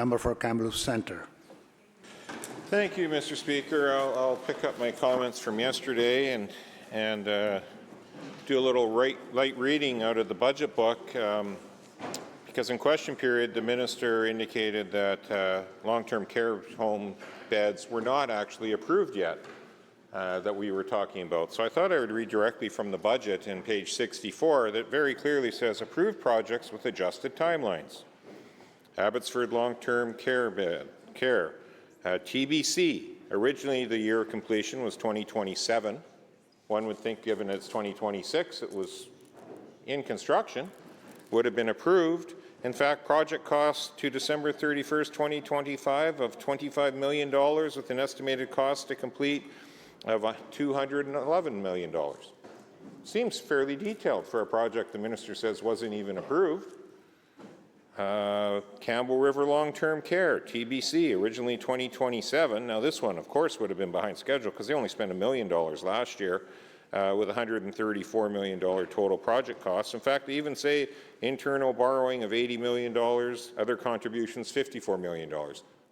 Member for Kamloops Centre. Thank you, Mr. Speaker. I'll pick up my comments from yesterday and do a little light reading out of the budget book. Because in question period, the minister indicated that long-term care home beds were not actually approved yet that we were talking about. So I thought I would read directly from the budget in page 64 that very clearly says approved projects with adjusted timelines. Abbotsford Long-Term Care TBC. Originally, the year of completion was 2027. One would think, given it's 2026, it was in construction, would have been approved. In fact, project costs to December 31st, 2025 of $25 million with an estimated cost to complete of $211 million. Seems fairly detailed for a project the minister says wasn't even approved. Campbell River Long-Term Care, TBC, originally 2027. Now this one, of course, would have been behind schedule because they only spent $1 million last year with $134 million total project costs. In fact, they even say internal borrowing of $80 million, other contributions $54 million.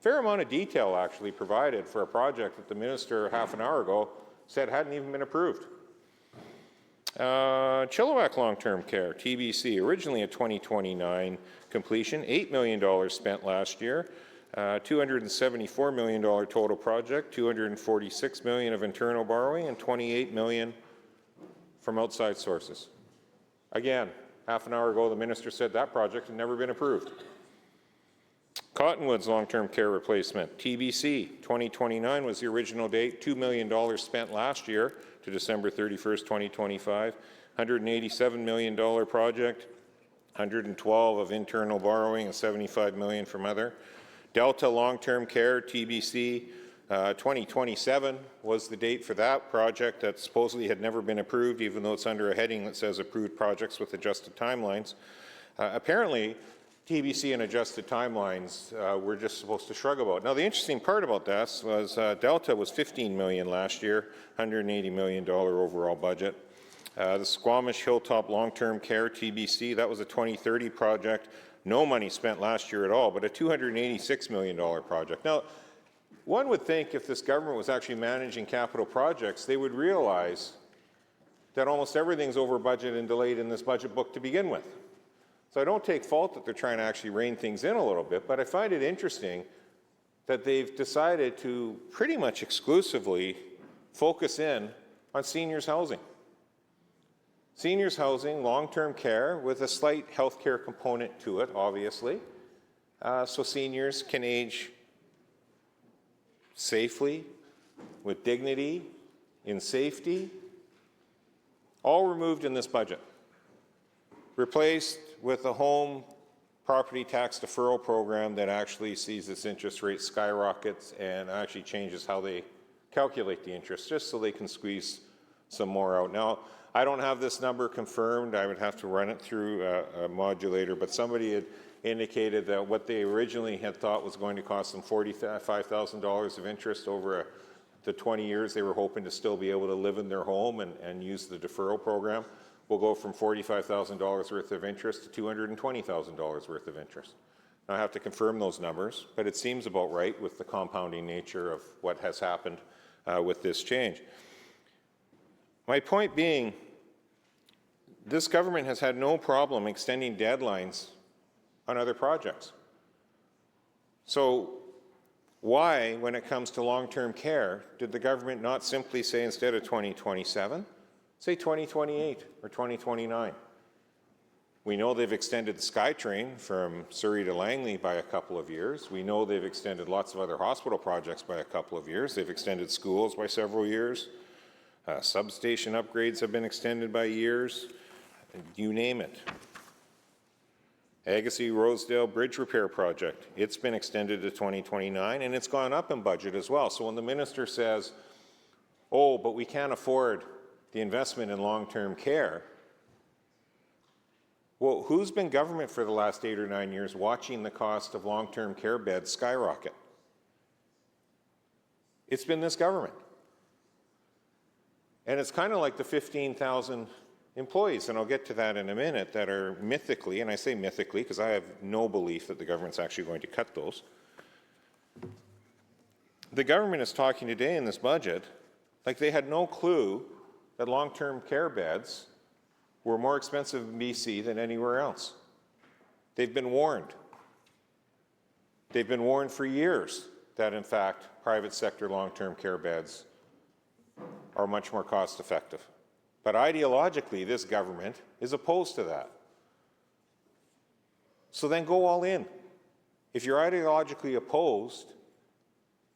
Fair amount of detail actually provided for a project that the minister half an hour ago said hadn't even been approved. Chilliwack Long-Term Care, TBC, originally a 2029 completion, $8 million spent last year, $274 million total project, $246 million of internal borrowing, and $28 million from outside sources. Again, half an hour ago, the minister said that project had never been approved. Cottonwoods Long-Term Care Replacement, TBC, 2029 was the original date, $2 million spent last year to December 31st, 2025, $187 million project, $112 of internal borrowing and $75 million from other. Delta Long-Term Care, TBC, 2027 was the date for that project that supposedly had never been approved, even though it's under a heading that says approved projects with adjusted timelines. Apparently, TBC and adjusted timelines we're just supposed to shrug about. Now, the interesting part about this was Delta was $15 million last year, $180 million overall budget. The Squamish Hilltop Long-Term Care, TBC, that was a 2030 project. No money spent last year at all, but a $286 million project. Now, one would think if this government was actually managing capital projects, they would realize that almost everything's over budget and delayed in this budget book to begin with. So I don't take fault that they're trying to actually rein things in a little bit, but I find it interesting that they've decided to pretty much exclusively focus in on seniors housing. Seniors housing, long-term care with a slight healthcare component to it, obviously, so seniors can age safely, with dignity, in safety, all removed in this budget. Replaced with a home property tax deferral program that actually sees its interest rate skyrockets and actually changes how they calculate the interest, just so they can squeeze some more out. Now, I don't have this number confirmed. I would have to run it through a modulator, but somebody had indicated that what they originally had thought was going to cost them $45,000 of interest over the 20 years they were hoping to still be able to live in their home and use the deferral program will go from $45,000 worth of interest to $220,000 worth of interest. Now, I have to confirm those numbers, but it seems about right with the compounding nature of what has happened with this change. My point being, this government has had no problem extending deadlines on other projects. So why, when it comes to long-term care, did the government not simply say instead of 2027, say 2028 or 2029? We know they've extended the SkyTrain from Surrey to Langley by a couple of years. We know they've extended lots of other hospital projects by a couple of years. They've extended schools by several years. Substation upgrades have been extended by years. You name it. Agassiz-Rosedale Bridge Repair Project, it's been extended to 2029, and it's gone up in budget as well. So when the minister says, oh, but we can't afford the investment in long-term care, well, who's been government for the last 8 or 9 years watching the cost of long-term care beds skyrocket? It's been this government. And it's kind of like the 15,000 employees, and I'll get to that in a minute, that are mythically, and I say mythically because I have no belief that the government's actually going to cut those. The government is talking today in this budget like they had no clue that long-term care beds were more expensive in BC than anywhere else. They've been warned. They've been warned for years that, in fact, private sector long-term care beds are much more cost-effective. But ideologically, this government is opposed to that. So then go all in. If you're ideologically opposed,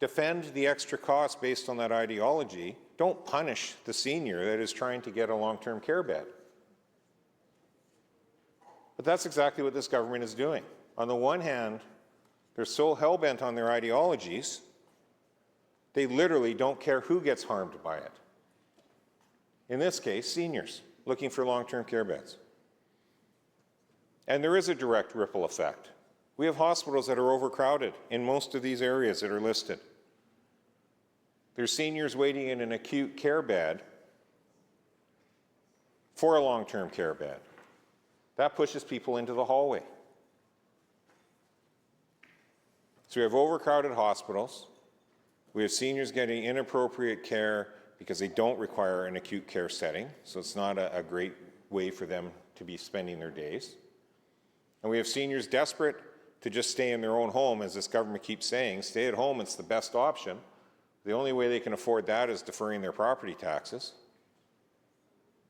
defend the extra cost based on that ideology. Don't punish the senior that is trying to get a long-term care bed. But that's exactly what this government is doing. On the one hand, they're so hell-bent on their ideologies, they literally don't care who gets harmed by it. In this case, seniors looking for long-term care beds. And there is a direct ripple effect. We have hospitals that are overcrowded in most of these areas that are listed. There's seniors waiting in an acute care bed for a long-term care bed. That pushes people into the hallway. So we have overcrowded hospitals. We have seniors getting inappropriate care because they don't require an acute care setting, so it's not a great way for them to be spending their days. And we have seniors desperate to just stay in their own home, as this government keeps saying. Stay at home, it's the best option. The only way they can afford that is deferring their property taxes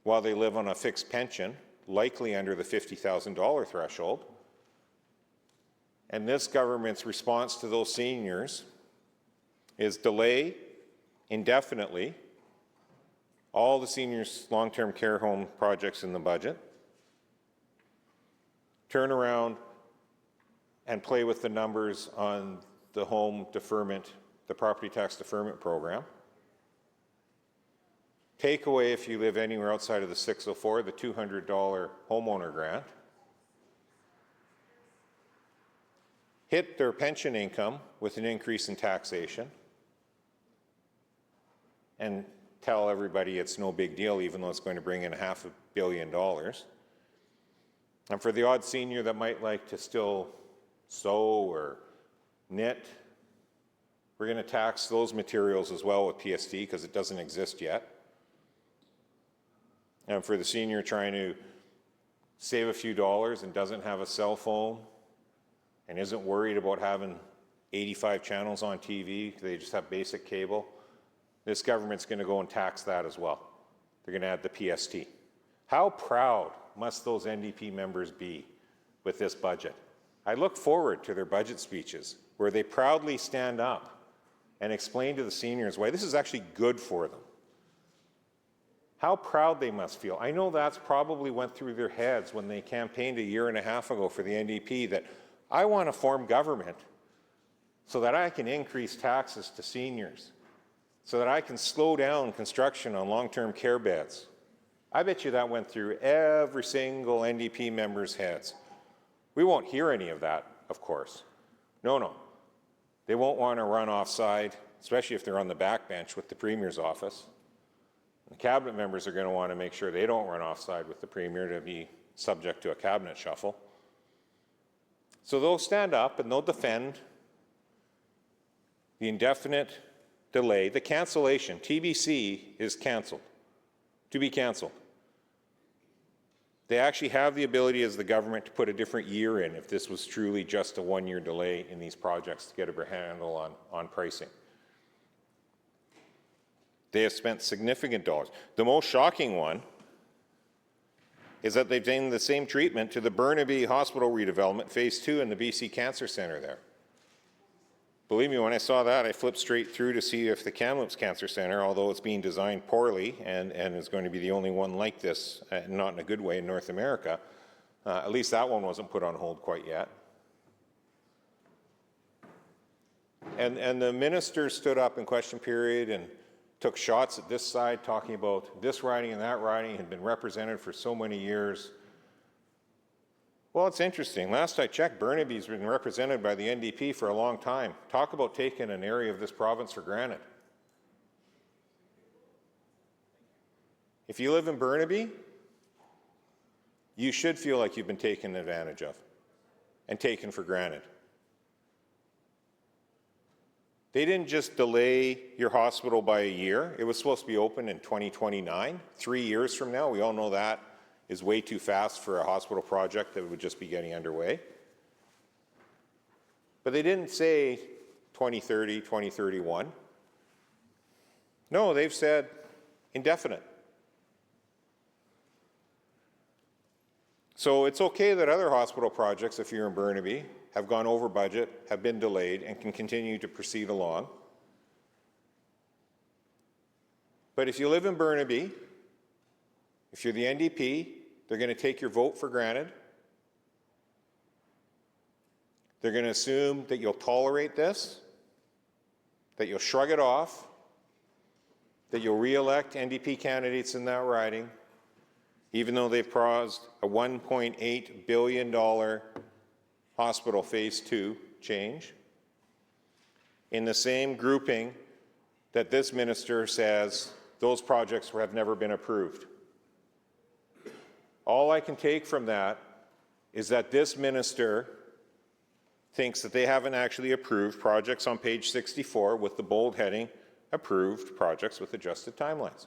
while they live on a fixed pension, likely under the $50,000 threshold. And this government's response to those seniors is delay indefinitely all the seniors' long-term care home projects in the budget, turn around and play with the numbers on the home deferment, the property tax deferment program, take away, if you live anywhere outside of the 604, the $200 homeowner grant, hit their pension income with an increase in taxation, and tell everybody it's no big deal, even though it's going to bring in $500 million. And for the odd senior that might like to still sew or knit, we're going to tax those materials as well with PST because it doesn't exist yet. And for the senior trying to save a few dollars and doesn't have a cell phone and isn't worried about having 85 channels on TV, they just have basic cable, this government's going to go and tax that as well. They're going to add the PST. How proud must those NDP members be with this budget? I look forward to their budget speeches where they proudly stand up and explain to the seniors why this is actually good for them. How proud they must feel. I know that's probably went through their heads when they campaigned a year and a half ago for the NDP, that I want to form government so that I can increase taxes to seniors, so that I can slow down construction on long-term care beds. I bet you that went through every single NDP member's heads. We won't hear any of that, of course. No. They won't want to run offside, especially if they're on the backbench with the Premier's office. The cabinet members are going to want to make sure they don't run offside with the Premier to be subject to a cabinet shuffle. So they'll stand up and they'll defend the indefinite delay, the cancellation. TBC is cancelled, to be cancelled. They actually have the ability as the government to put a different year in if this was truly just a one-year delay in these projects to get a handle on pricing. They have spent significant dollars. The most shocking one is that they've done the same treatment to the Burnaby Hospital redevelopment, Phase 2, in the BC Cancer Centre there. Believe me, when I saw that, I flipped straight through to see if the Kamloops Cancer Centre, although it's being designed poorly and is going to be the only one like this, not in a good way in North America, at least that one wasn't put on hold quite yet. And the minister stood up in question period and took shots at this side, talking about this riding and that riding had been represented for so many years. Well, it's interesting. Last I checked, Burnaby's been represented by the NDP for a long time. Talk about taking an area of this province for granted. If you live in Burnaby, you should feel like you've been taken advantage of and taken for granted. They didn't just delay your hospital by a year. It was supposed to be open in 2029, 3 years from now. We all know that is way too fast for a hospital project that would just be getting underway. But they didn't say 2030, 2031. No, they've said indefinite. So it's okay that other hospital projects, if you're in Burnaby, have gone over budget, have been delayed, and can continue to proceed along. But if you live in Burnaby, if you're the NDP, they're going to take your vote for granted. They're going to assume that you'll tolerate this, that you'll shrug it off, that you'll re-elect NDP candidates in that riding, even though they've caused a $1.8 billion hospital phase 2 change, in the same grouping that this minister says those projects have never been approved. All I can take from that is that this minister thinks that they haven't actually approved projects on page 64 with the bold heading, approved projects with adjusted timelines.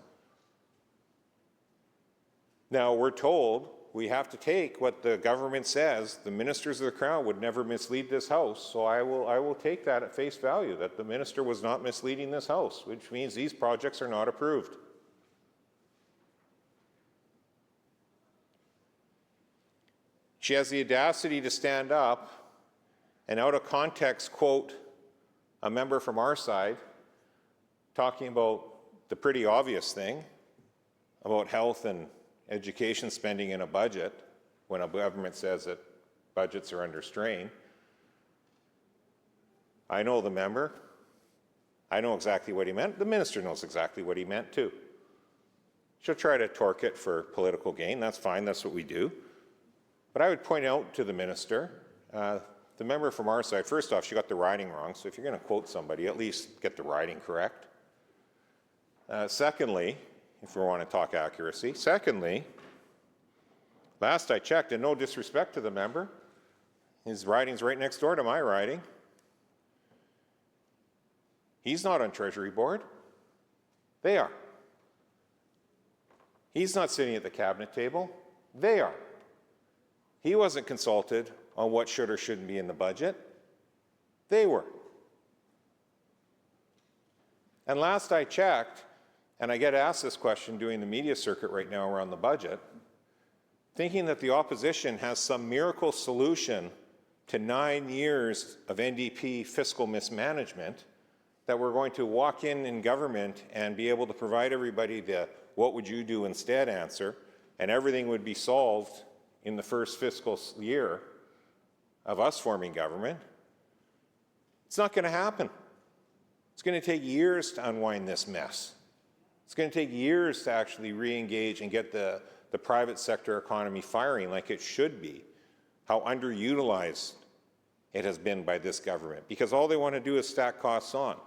Now, we're told we have to take what the government says. The ministers of the Crown would never mislead this House, so I will take that at face value, that the minister was not misleading this House, which means these projects are not approved. She has the audacity to stand up and out of context quote a member from our side talking about the pretty obvious thing about health and education spending in a budget when a government says that budgets are under strain. I know the member. I know exactly what he meant. The minister knows exactly what he meant too. She'll try to torque it for political gain. That's fine. That's what we do. But I would point out to the minister, the member from our side, first off, she got the riding wrong. So if you're going to quote somebody, at least get the riding correct. Secondly, if we want to talk accuracy. Secondly, last I checked, and no disrespect to the member, his riding's right next door to my riding. He's not on Treasury Board. They are. He's not sitting at the cabinet table. They are. He wasn't consulted on what should or shouldn't be in the budget. They were. And last I checked, and I get asked this question doing the media circuit right now around the budget, thinking that the opposition has some miracle solution to 9 years of NDP fiscal mismanagement, that we're going to walk in government and be able to provide everybody the what would you do instead answer, and everything would be solved in the first fiscal year of us forming government. It's not going to happen. It's going to take years to unwind this mess. It's going to take years to actually re-engage and get the private sector economy firing like it should be, how underutilized it has been by this government, because all they want to do is stack costs on.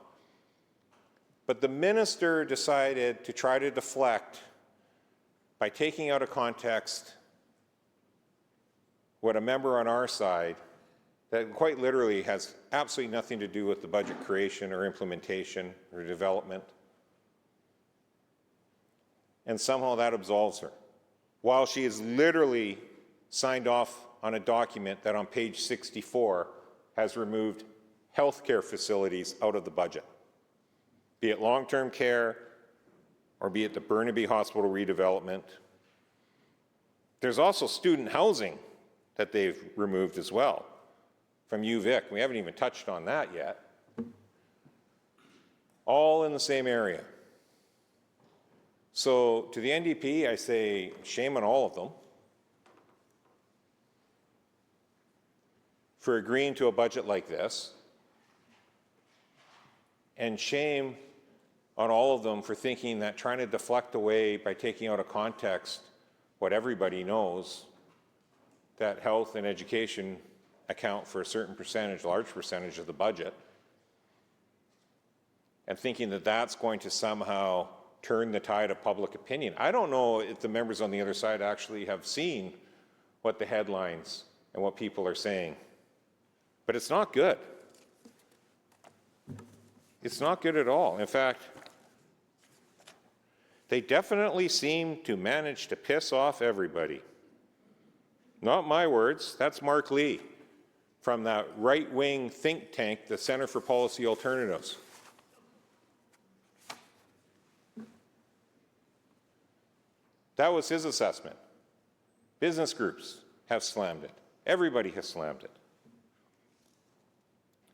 But the minister decided to try to deflect by taking out of context what a member on our side that quite literally has absolutely nothing to do with the budget creation or implementation or development. And somehow that absolves her, while she has literally signed off on a document that on page 64 has removed healthcare facilities out of the budget, be it long-term care or be it the Burnaby Hospital redevelopment. There's also student housing that they've removed as well from UVic. We haven't even touched on that yet. All in the same area. So to the NDP, I say shame on all of them for agreeing to a budget like this, and shame on all of them for thinking that trying to deflect away by taking out of context what everybody knows, that health and education account for a certain percentage, large percentage of the budget, and thinking that that's going to somehow turn the tide of public opinion. I don't know if the members on the other side actually have seen what the headlines and what people are saying. But it's not good. It's not good at all. In fact, they definitely seem to manage to piss off everybody. Not my words, that's Mark Lee from that right-wing think tank, the Centre for Policy Alternatives. That was his assessment. Business groups have slammed it. Everybody has slammed it.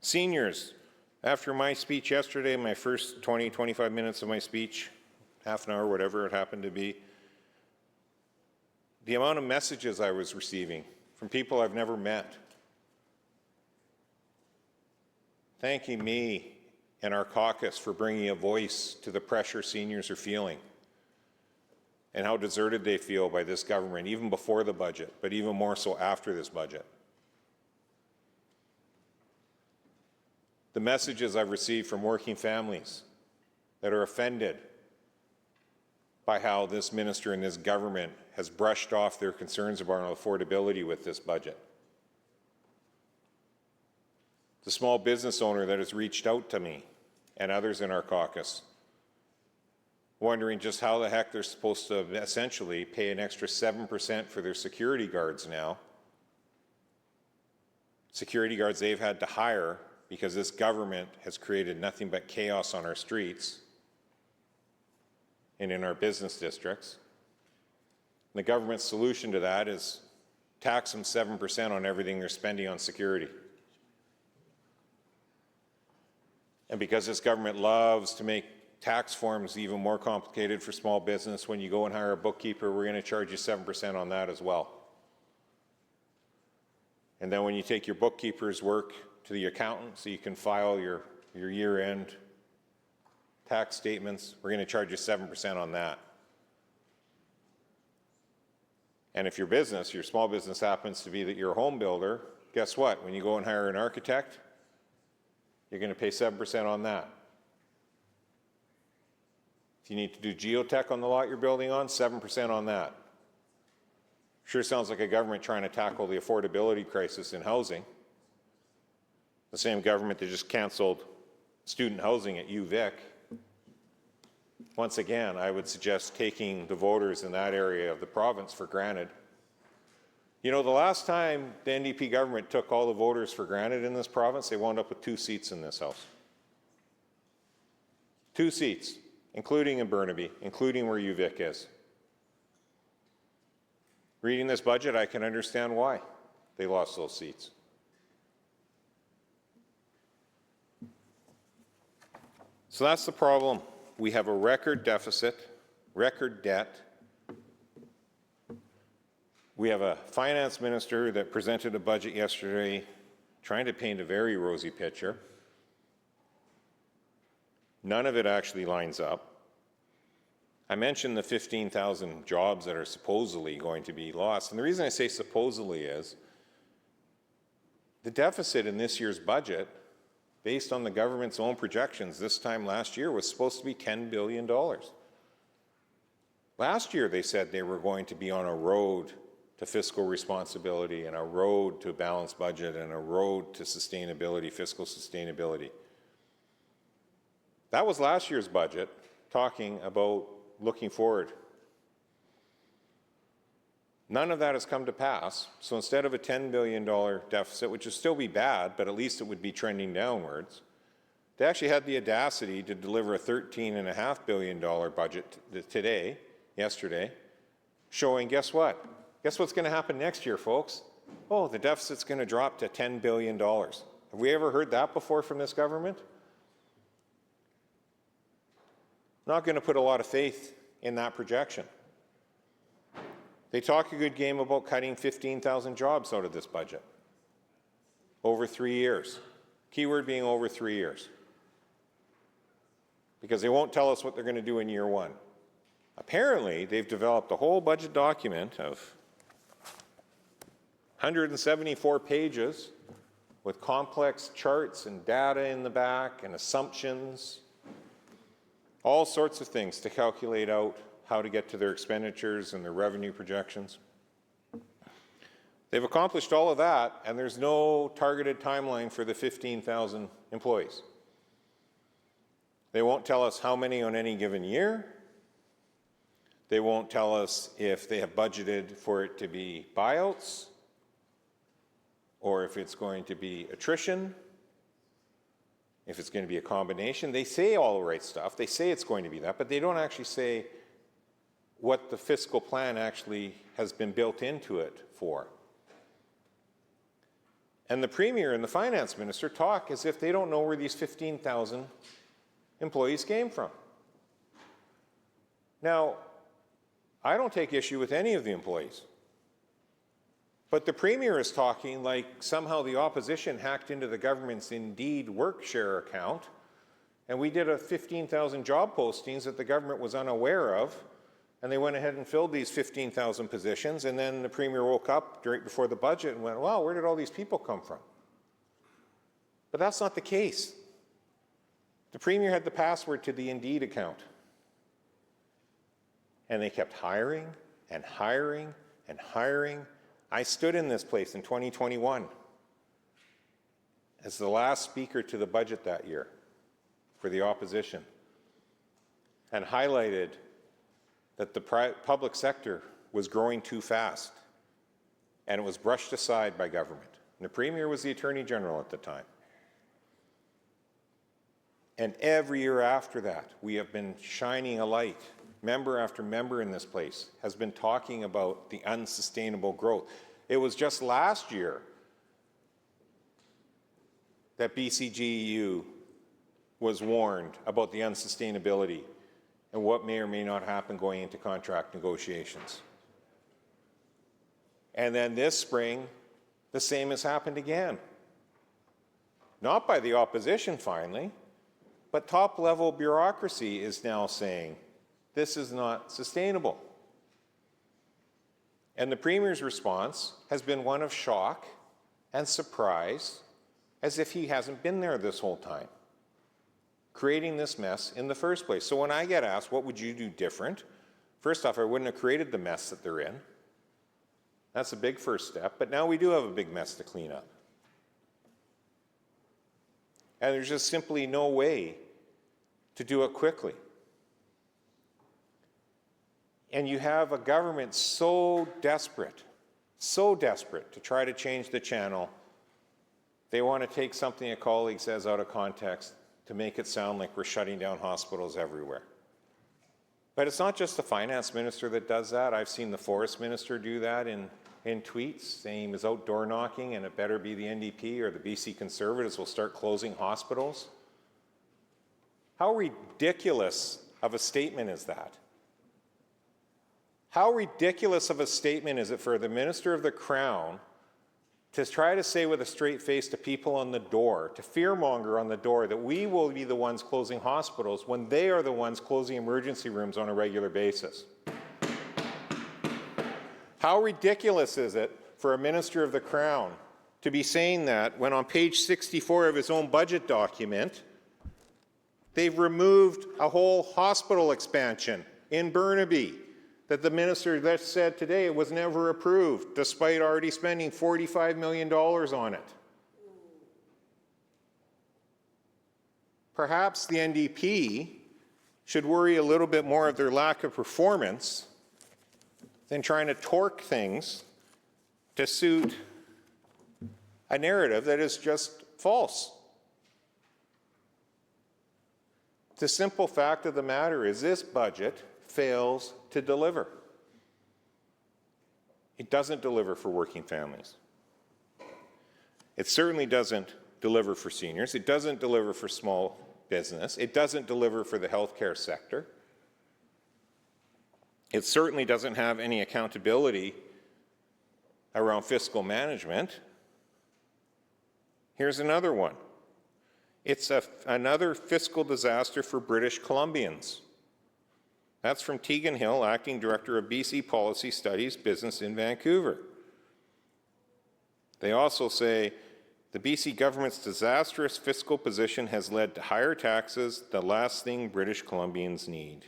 Seniors, after my speech yesterday, my first 20, 25 minutes of my speech, half an hour, whatever it happened to be, the amount of messages I was receiving from people I've never met, thanking me and our caucus for bringing a voice to the pressure seniors are feeling and how deserted they feel by this government, even before the budget, but even more so after this budget. The messages I've received from working families that are offended by how this minister and this government has brushed off their concerns about affordability with this budget. The small business owner that has reached out to me and others in our caucus, wondering just how the heck they're supposed to essentially pay an extra 7% for their security guards now. Security guards they've had to hire because this government has created nothing but chaos on our streets and in our business districts. And the government's solution to that is tax them 7% on everything they're spending on security. And because this government loves to make tax forms even more complicated for small business, when you go and hire a bookkeeper, we're going to charge you 7% on that as well. And then when you take your bookkeeper's work to the accountant so you can file your year-end tax statements, we're going to charge you 7% on that. And if your business, your small business happens to be that you're a home builder, guess what? When you go and hire an architect, you're going to pay 7% on that. If you need to do geotech on the lot you're building on, 7% on that. Sure sounds like a government trying to tackle the affordability crisis in housing. The same government that just canceled student housing at UVic. Once again, I would suggest taking the voters in that area of the province for granted. You know, the last time the NDP government took all the voters for granted in this province, they wound up with 2 seats in this House. 2 seats, including in Burnaby, including where UVic is. Reading this budget, I can understand why they lost those seats. So that's the problem. We have a record deficit, record debt. We have a finance minister that presented a budget yesterday trying to paint a very rosy picture. None of it actually lines up. I mentioned the 15,000 jobs that are supposedly going to be lost. And the reason I say supposedly is the deficit in this year's budget, based on the government's own projections this time last year, was supposed to be $10 billion. Last year, they said they were going to be on a road to fiscal responsibility and a road to a balanced budget and a road to sustainability, fiscal sustainability. That was last year's budget, talking about looking forward. None of that has come to pass. So instead of a $10 billion deficit, which would still be bad, but at least it would be trending downwards, they actually had the audacity to deliver a $13.5 billion budget yesterday, showing, guess what? Guess what's going to happen next year, folks? Oh, the deficit's going to drop to $10 billion. Have we ever heard that before from this government? Not going to put a lot of faith in that projection. They talk a good game about cutting 15,000 jobs out of this budget over 3 years. Keyword being over 3 years. Because they won't tell us what they're going to do in year 1. Apparently, they've developed a whole budget document of 174 pages with complex charts and data in the back and assumptions, all sorts of things to calculate out how to get to their expenditures and their revenue projections. They've accomplished all of that, and there's no targeted timeline for the 15,000 employees. They won't tell us how many on any given year. They won't tell us if they have budgeted for it to be buyouts or if it's going to be attrition, if it's going to be a combination. They say all the right stuff. They say it's going to be that, but they don't actually say what the fiscal plan actually has been built into it for. And the Premier and the Finance Minister talk as if they don't know where these 15,000 employees came from. Now, I don't take issue with any of the employees. But the Premier is talking like somehow the opposition hacked into the government's Indeed WorkShare account, and we did a 15,000 job postings that the government was unaware of, and they went ahead and filled these 15,000 positions, and then the Premier woke up right before the budget and went, wow, where did all these people come from? But that's not the case. The Premier had the password to the Indeed account. And they kept hiring and hiring and hiring. I stood in this place in 2021 as the last speaker to the budget that year for the opposition and highlighted that the public sector was growing too fast and it was brushed aside by government. And the Premier was the Attorney General at the time. And every year after that, we have been shining a light. Member after member in this place has been talking about the unsustainable growth. It was just last year that BCGEU was warned about the unsustainability and what may or may not happen going into contract negotiations. And then this spring, the same has happened again. Not by the opposition, finally, but top-level bureaucracy is now saying, this is not sustainable. And the Premier's response has been one of shock and surprise, as if he hasn't been there this whole time, creating this mess in the first place. So when I get asked, what would you do different? First off, I wouldn't have created the mess that they're in. That's a big first step, but now we do have a big mess to clean up. And there's just simply no way to do it quickly. And you have a government so desperate to try to change the channel, they want to take something a colleague says out of context to make it sound like we're shutting down hospitals everywhere. But it's not just the finance minister that does that. I've seen the forest minister do that in tweets, saying he was out door knocking and it better be the NDP or the BC Conservatives will start closing hospitals. How ridiculous of a statement is that? How ridiculous of a statement is it for the Minister of the Crown to try to say with a straight face to people on the door, to fearmonger on the door, that we will be the ones closing hospitals when they are the ones closing emergency rooms on a regular basis? How ridiculous is it for a Minister of the Crown to be saying that when on page 64 of his own budget document, they've removed a whole hospital expansion in Burnaby that the minister just said today was never approved, despite already spending $45 million on it. Perhaps the NDP should worry a little bit more of their lack of performance than trying to torque things to suit a narrative that is just false. The simple fact of the matter is this budget fails to deliver. It doesn't deliver for working families. It certainly doesn't deliver for seniors. It doesn't deliver for small business. It doesn't deliver for the healthcare sector. It certainly doesn't have any accountability around fiscal management. Here's another one. It's another fiscal disaster for British Columbians. That's from Tegan Hill, Acting Director of BC Policy Studies Business in Vancouver. They also say the BC government's disastrous fiscal position has led to higher taxes, the last thing British Columbians need.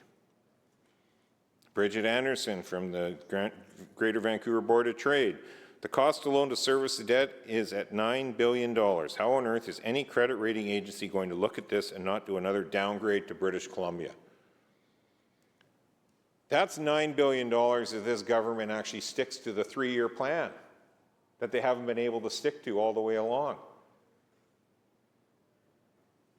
Bridget Anderson from the Greater Vancouver Board of Trade. The cost alone to service the debt is at $9 billion. How on earth is any credit rating agency going to look at this and not do another downgrade to British Columbia? That's $9 billion if this government actually sticks to the 3-year plan that they haven't been able to stick to all the way along.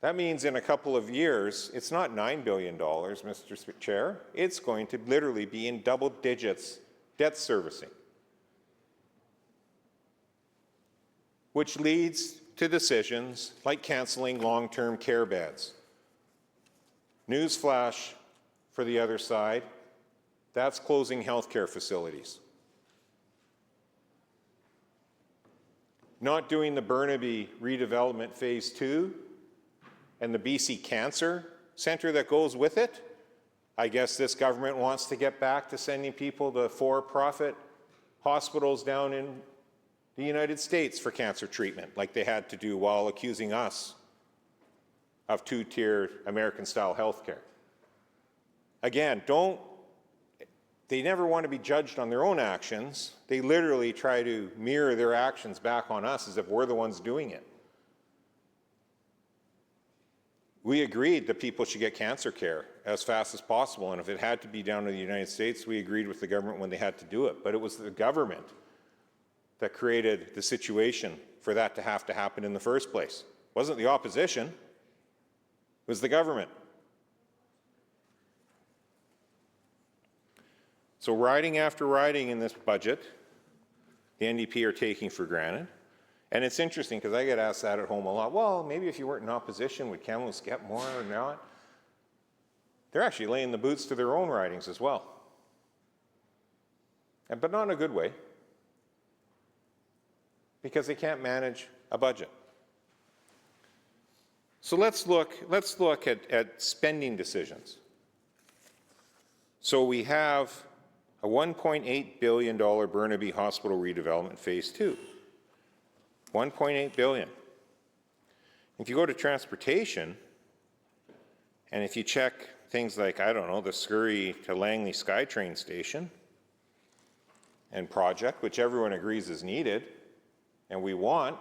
That means in a couple of years, it's not $9 billion, Mr. Chair. It's going to literally be in double digits debt servicing, which leads to decisions like canceling long-term care beds. Newsflash for the other side, that's closing healthcare facilities. Not doing the Burnaby redevelopment phase 2 and the BC Cancer Centre that goes with it. I guess this government wants to get back to sending people to for-profit hospitals down in the United States for cancer treatment, like they had to do while accusing us of two-tiered American-style healthcare. Again, they never want to be judged on their own actions. They literally try to mirror their actions back on us as if we're the ones doing it. We agreed that people should get cancer care as fast as possible, and if it had to be down to the United States, we agreed with the government when they had to do it. But it was the government that created the situation for that to have to happen in the first place. It wasn't the opposition, it was the government. So riding after riding in this budget, the NDP are taking for granted. And it's interesting because I get asked that at home a lot. Well, maybe if you weren't in opposition, would Kamloops get more or not? They're actually laying the boots to their own ridings as well. But not in a good way, because they can't manage a budget. So let's look at spending decisions. So we have a $1.8 billion Burnaby Hospital redevelopment phase 2. $1.8 billion. If you go to transportation, and if you check things like, I don't know, the Surrey to Langley SkyTrain station and project, which everyone agrees is needed, and we want,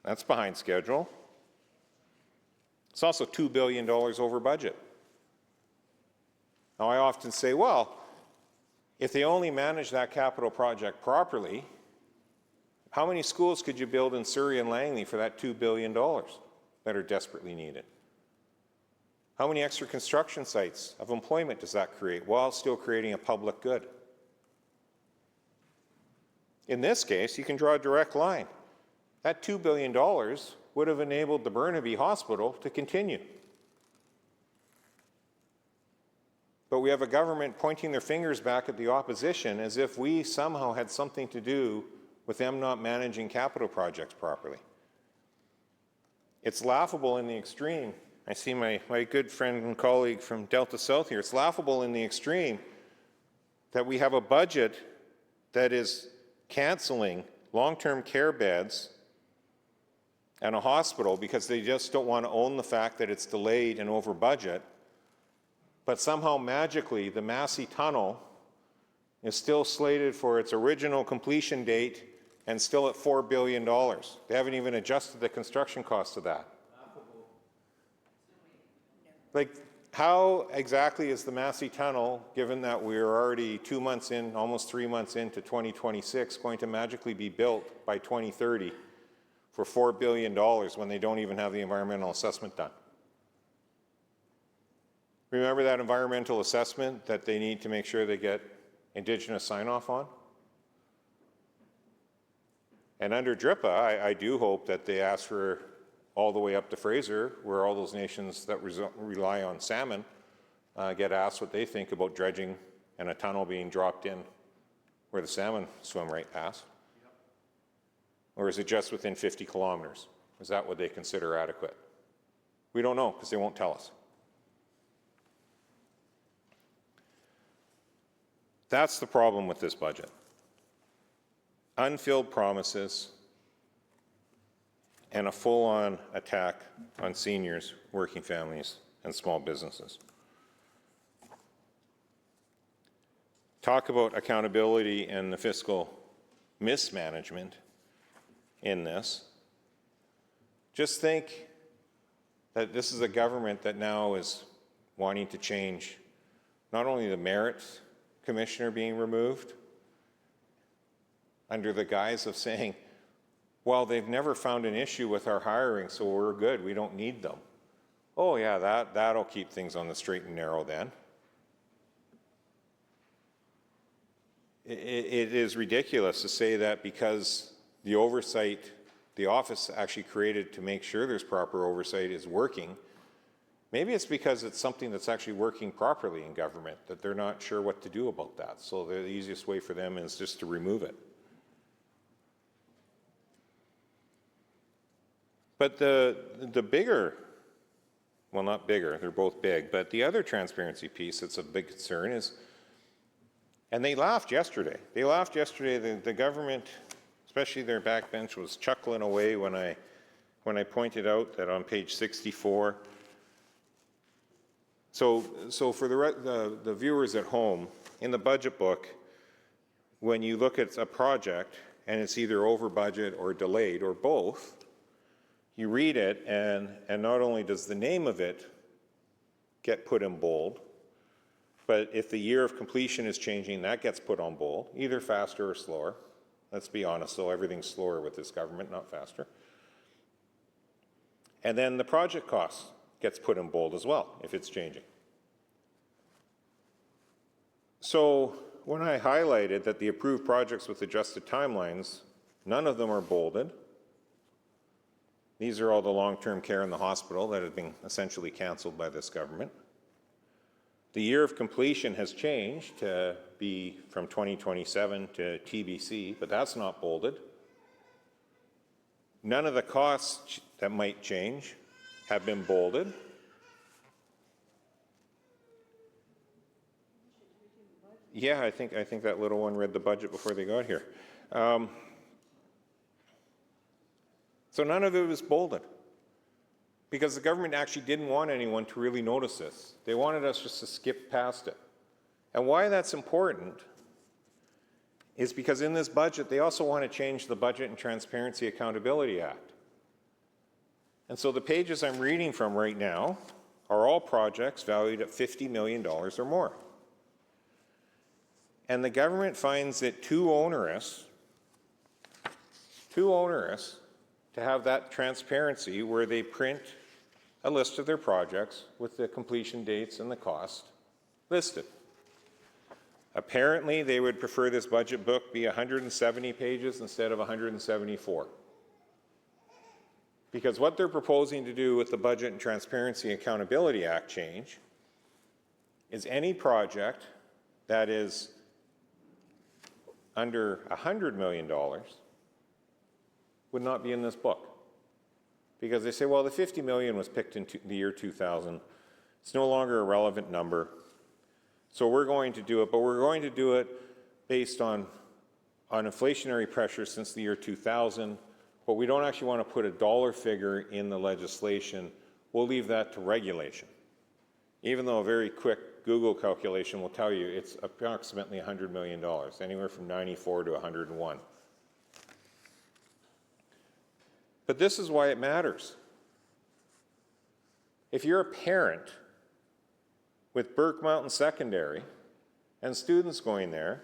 that's behind schedule. It's also $2 billion over budget. Now, I often say, well, if they only manage that capital project properly, how many schools could you build in Surrey and Langley for that $2 billion that are desperately needed? How many extra construction sites of employment does that create while still creating a public good? In this case, you can draw a direct line. That $2 billion would have enabled the Burnaby Hospital to continue. But we have a government pointing their fingers back at the opposition as if we somehow had something to do with them not managing capital projects properly. It's laughable in the extreme. I see my good friend and colleague from Delta South here. It's laughable in the extreme that we have a budget that is canceling long-term care beds and a hospital because they just don't want to own the fact that it's delayed and over budget. But somehow magically, the Massey Tunnel is still slated for its original completion date and still at $4 billion. They haven't even adjusted the construction cost of that. Like, how exactly is the Massey Tunnel, given that we're already 2 months in, almost 3 months into 2026, going to magically be built by 2030 for $4 billion when they don't even have the environmental assessment done? Remember that environmental assessment that they need to make sure they get Indigenous sign-off on? And under DRIPA, I do hope that they ask for all the way up to Fraser, where all those nations that rely on salmon get asked what they think about dredging and a tunnel being dropped in where the salmon swim right past. Yep. Or is it just within 50 kilometers? Is that what they consider adequate? We don't know because they won't tell us. That's the problem with this budget. Unfilled promises and a full-on attack on seniors, working families, and small businesses. talk about accountability and the fiscal mismanagement in this. Just think that this is a government that now is wanting to change not only the merits commissioner being removed under the guise of saying, well, they've never found an issue with our hiring, so we're good, we don't need them. Oh yeah, that'll keep things on the straight and narrow then. It is ridiculous to say that because the oversight, the office actually created to make sure there's proper oversight is working. Maybe it's because it's something that's actually working properly in government, that they're not sure what to do about that. So the easiest way for them is just to remove it. But the bigger, well, not bigger, they're both big, but the other transparency piece that's a big concern is, and they laughed yesterday. They laughed yesterday, the government, especially their backbench, was chuckling away when I pointed out that on page 64. So for the viewers at home, in the budget book, when you look at a project and it's either over budget or delayed or both, you read it and not only does the name of it get put in bold, but if the year of completion is changing, that gets put on bold, either faster or slower. Let's be honest, though, everything's slower with this government, not faster. And then the project cost gets put in bold as well, if it's changing. So when I highlighted that the approved projects with adjusted timelines, none of them are bolded. These are all the long-term care in the hospital that have been essentially canceled by this government. The year of completion has changed to be from 2027 to TBC, but that's not bolded. None of the costs that might change have been bolded. Yeah, I think that little one read the budget before they got here. So none of it was bolded because the government actually didn't want anyone to really notice this. They wanted us just to skip past it. And why that's important is because in this budget, they also want to change the Budget and Transparency Accountability Act. And so the pages I'm reading from right now are all projects valued at $50 million or more. And the government finds it too onerous to have that transparency where they print a list of their projects with the completion dates and the cost listed. Apparently, they would prefer this budget book be 170 pages instead of 174. Because what they're proposing to do with the Budget and Transparency Accountability Act change is any project that is under $100 million would not be in this book. Because they say, well, the 50 million was picked in the year 2000. It's no longer a relevant number. So we're going to do it, but we're going to do it based on inflationary pressure since the year 2000, but we don't actually want to put a dollar figure in the legislation. We'll leave that to regulation. Even though a very quick Google calculation will tell you it's approximately $100 million, anywhere from 94 to 101. But this is why it matters. If you're a parent with Burke Mountain Secondary and students going there,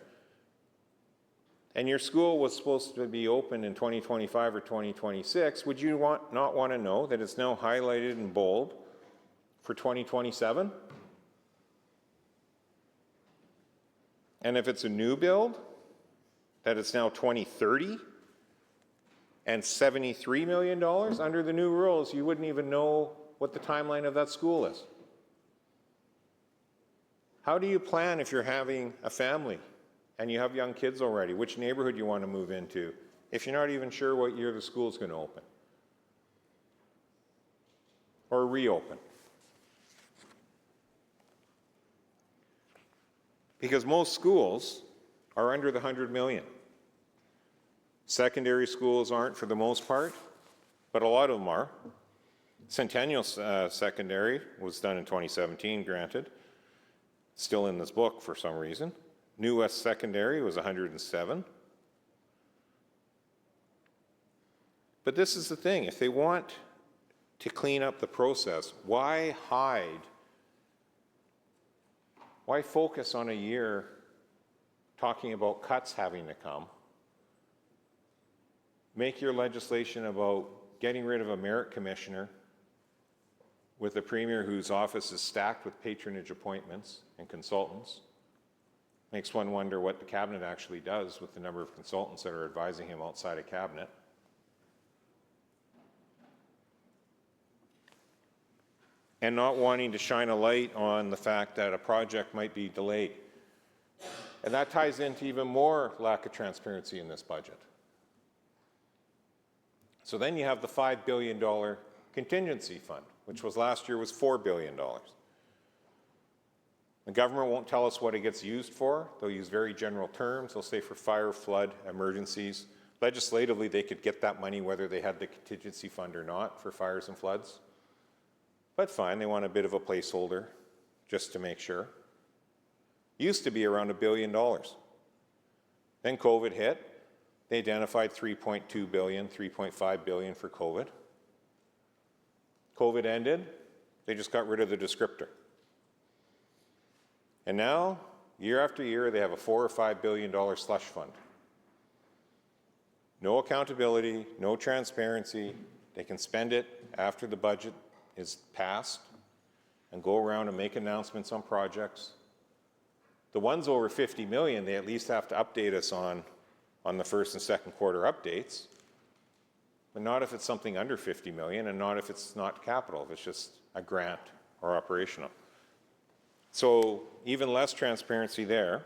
and your school was supposed to be open in 2025 or 2026, would you not want to know that it's now highlighted in bold for 2027? And if it's a new build, that it's now 2030? And $73 million under the new rules, you wouldn't even know what the timeline of that school is. How do you plan if you're having a family and you have young kids already, which neighborhood you want to move into, if you're not even sure what year the school is going to open or reopen? Because most schools are under the 100 million. Secondary schools aren't for the most part, but a lot of them are. Centennial Secondary was done in 2017, granted. Still in this book for some reason. New West Secondary was 107. But this is the thing, if they want to clean up the process, why hide? Why focus on a year talking about cuts having to come? Make your legislation about getting rid of a merit commissioner with a premier whose office is stacked with patronage appointments and consultants. Makes one wonder what the cabinet actually does with the number of consultants that are advising him outside of cabinet. And not wanting to shine a light on the fact that a project might be delayed. And that ties into even more lack of transparency in this budget. So then you have the $5 billion contingency fund, which was last year was $4 billion. The government won't tell us what it gets used for. They'll use very general terms. They'll say for fire, flood, emergencies. Legislatively, they could get that money whether they had the contingency fund or not for fires and floods. But fine, they want a bit of a placeholder just to make sure. Used to be around $1 billion. Then COVID hit. They identified $3.2 billion, $3.5 billion for COVID. COVID ended. They just got rid of the descriptor. And now, year after year, they have a $4 or $5 billion slush fund. No accountability, no transparency. They can spend it after the budget is passed and go around and make announcements on projects. The ones over $50 million, they at least have to update us on the first and second quarter updates, but not if it's something under $50 million and not if it's not capital, if it's just a grant or operational. So even less transparency there,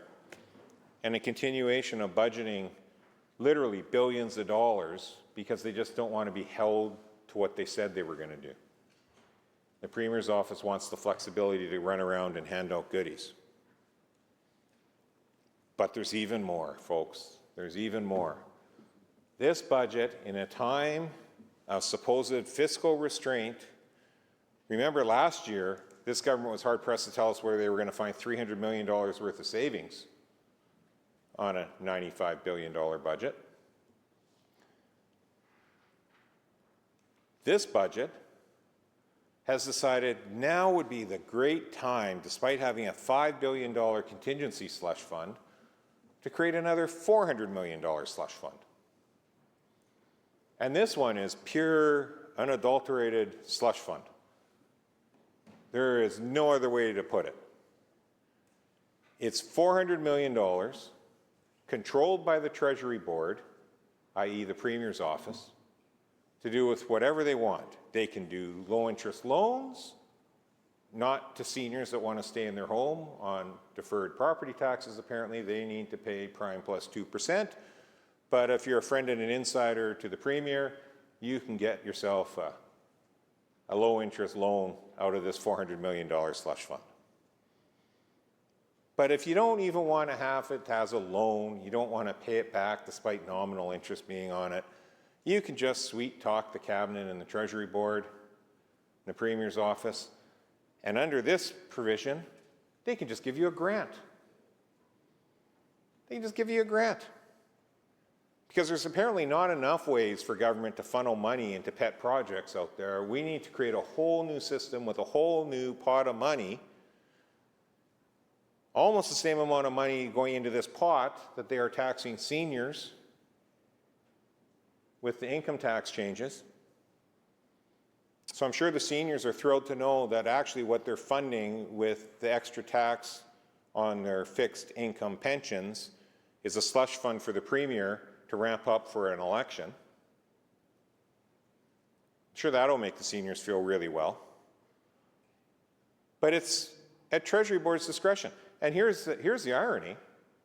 and a continuation of budgeting literally billions of dollars because they just don't want to be held to what they said they were going to do. The Premier's office wants the flexibility to run around and hand out goodies. But there's even more, folks. There's even more. This budget, in a time of supposed fiscal restraint, remember last year, this government was hard-pressed to tell us where they were going to find $300 million worth of savings on a $95 billion budget. This budget has decided now would be the great time, despite having a $5 billion contingency slush fund, to create another $400 million slush fund. And this one is pure, unadulterated slush fund. There is no other way to put it. It's $400 million controlled by the Treasury Board, i.e. the Premier's office, to do with whatever they want. They can do low-interest loans, not to seniors that want to stay in their home on deferred property taxes. Apparently, they need to pay prime plus 2%. But if you're a friend and an insider to the Premier, you can get yourself a low-interest loan out of this $400 million slush fund. But if you don't even want to have it as a loan, you don't want to pay it back despite nominal interest being on it, you can just sweet-talk the Cabinet and the Treasury Board, the Premier's office, and under this provision, they can just give you a grant. They can just give you a grant. Because there's apparently not enough ways for government to funnel money into pet projects out there. We need to create a whole new system with a whole new pot of money, almost the same amount of money going into this pot that they are taxing seniors with the income tax changes. So I'm sure the seniors are thrilled to know that actually what they're funding with the extra tax on their fixed income pensions is a slush fund for the Premier to ramp up for an election. I'm sure that'll make the seniors feel really well. But it's at Treasury Board's discretion. And here's the irony.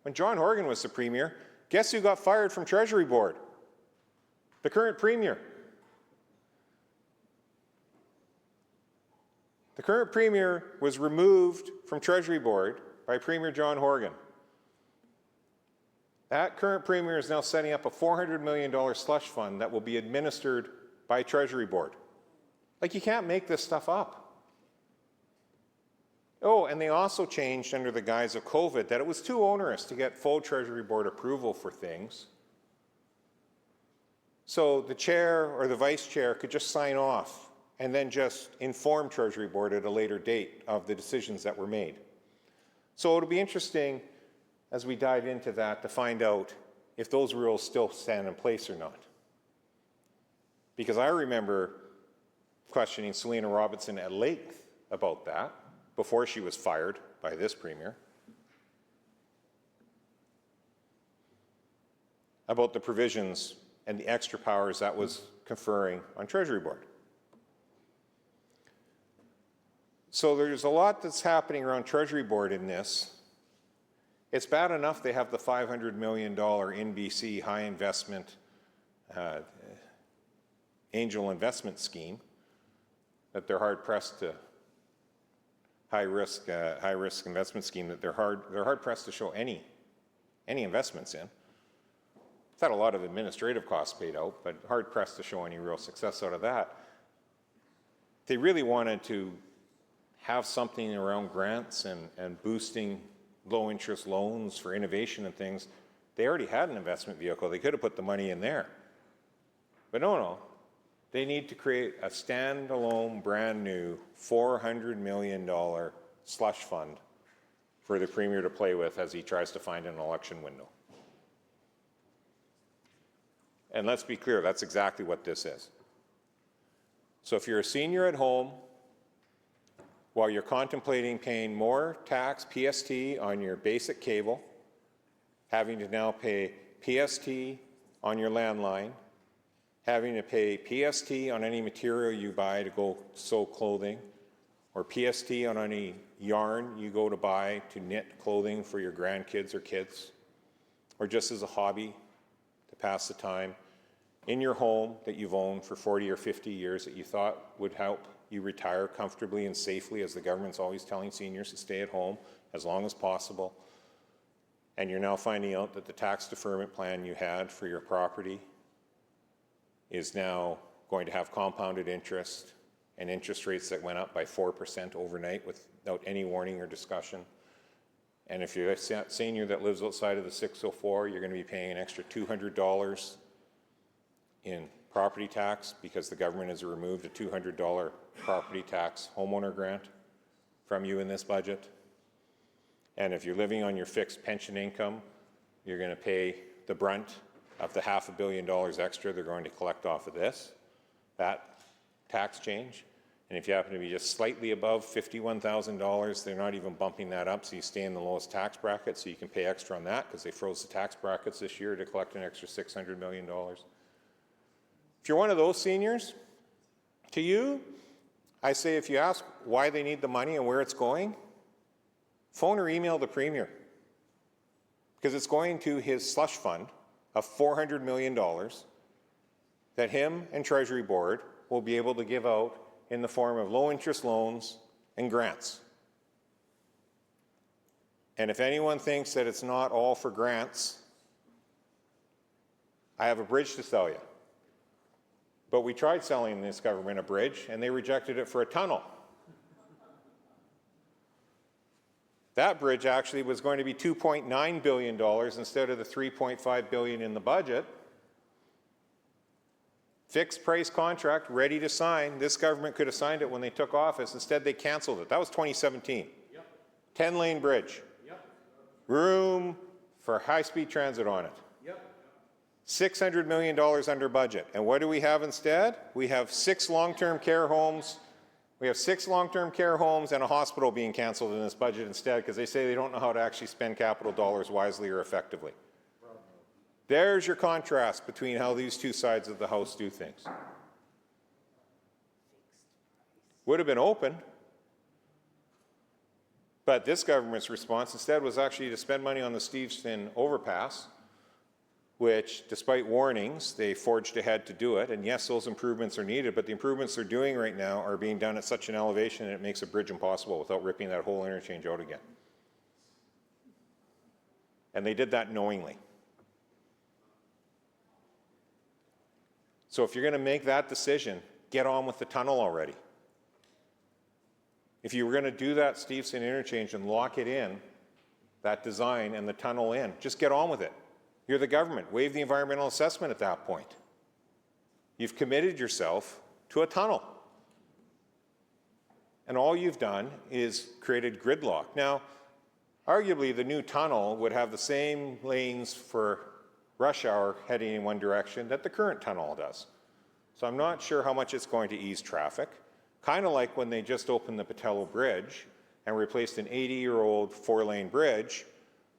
When John Horgan was the Premier, guess who got fired from Treasury Board? The current Premier. The current Premier was removed from Treasury Board by Premier John Horgan. That current Premier is now setting up a $400 million slush fund that will be administered by Treasury Board. Like, you can't make this stuff up. Oh, and they also changed under the guise of COVID that it was too onerous to get full Treasury Board approval for things. So the chair or the vice chair could just sign off and then just inform Treasury Board at a later date of the decisions that were made. So it'll be interesting as we dive into that to find out if those rules still stand in place or not. Because I remember questioning Selina Robinson at length about that before she was fired by this Premier, about the provisions and the extra powers that was conferring on Treasury Board. So there's a lot that's happening around Treasury Board in this. It's bad enough they have the $500 million NBC high investment angel investment scheme that they're hard pressed to high risk investment scheme that they're hard pressed to show any investments in. It's had a lot of administrative costs paid out, but hard pressed to show any real success out of that. They really wanted to have something around grants and boosting low interest loans for innovation and things. They already had an investment vehicle. They could have put the money in there. But no. They need to create a standalone, brand new $400 million slush fund for the Premier to play with as he tries to find an election window. And let's be clear, that's exactly what this is. So if you're a senior at home, while you're contemplating paying more tax, PST, on your basic cable, having to now pay PST on your landline, having to pay PST on any material you buy to go sew clothing, or PST on any yarn you go to buy to knit clothing for your grandkids or kids, or just as a hobby to pass the time, in your home that you've owned for 40 or 50 years that you thought would help you retire comfortably and safely, as the government's always telling seniors to stay at home as long as possible, and you're now finding out that the tax deferment plan you had for your property is now going to have compounded interest and interest rates that went up by 4% overnight without any warning or discussion. And if you're a senior that lives outside of the 604, you're going to be paying an extra $200 in property tax because the government has removed a $200 property tax homeowner grant from you in this budget. And if you're living on your fixed pension income, you're going to pay the brunt of the $500 million extra they're going to collect off of this, that tax change. And if you happen to be just slightly above $51,000, they're not even bumping that up, so you stay in the lowest tax bracket, so you can pay extra on that because they froze the tax brackets this year to collect an extra $600 million. If you're one of those seniors, to you, I say if you ask why they need the money and where it's going, phone or email the Premier, because it's going to his slush fund of $400 million that him and Treasury Board will be able to give out in the form of low-interest loans and grants. And if anyone thinks that it's not all for grants, I have a bridge to sell you. But we tried selling this government a bridge, and they rejected it for a tunnel. That bridge actually was going to be $2.9 billion instead of the $3.5 billion in the budget. Fixed price contract, ready to sign. This government could have signed it when they took office. Instead, they canceled it. That was 2017. Yep. 10-lane bridge. Yep. Room for high-speed transit on it. Yep. $600 million under budget. And what do we have instead? We have 6 long-term care homes. We have 6 long-term care homes and a hospital being canceled in this budget instead because they say they don't know how to actually spend capital dollars wisely or effectively. There's your contrast between how these two sides of the House do things. Would have been open, but this government's response instead was actually to spend money on the Steveston overpass, which, despite warnings, they forged ahead to do it. And yes, those improvements are needed, but the improvements they're doing right now are being done at such an elevation that it makes a bridge impossible without ripping that whole interchange out again. And they did that knowingly. So if you're going to make that decision, get on with the tunnel already. If you were going to do that Steveston interchange and lock it in, that design and the tunnel in, just get on with it. You're the government. Waive the environmental assessment at that point. You've committed yourself to a tunnel. And all you've done is created gridlock. Now, arguably, the new tunnel would have the same lanes for rush hour heading in one direction that the current tunnel does. So I'm not sure how much it's going to ease traffic. Kind of like when they just opened the Patello Bridge and replaced an 80-year-old four-lane bridge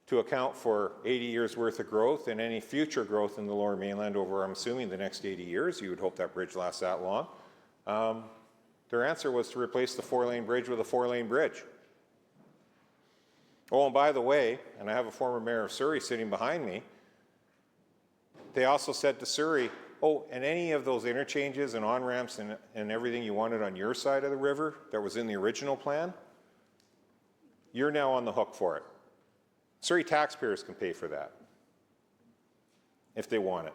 to account for 80 years worth of growth and any future growth in the Lower Mainland over, I'm assuming, the next 80 years. You would hope that bridge lasts that long. Their answer was to replace the four-lane bridge with a four-lane bridge. Oh, and by the way, and I have a former mayor of Surrey sitting behind me, they also said to Surrey, oh, and any of those interchanges and on-ramps and everything you wanted on your side of the river that was in the original plan, you're now on the hook for it. Surrey taxpayers can pay for that if they want it.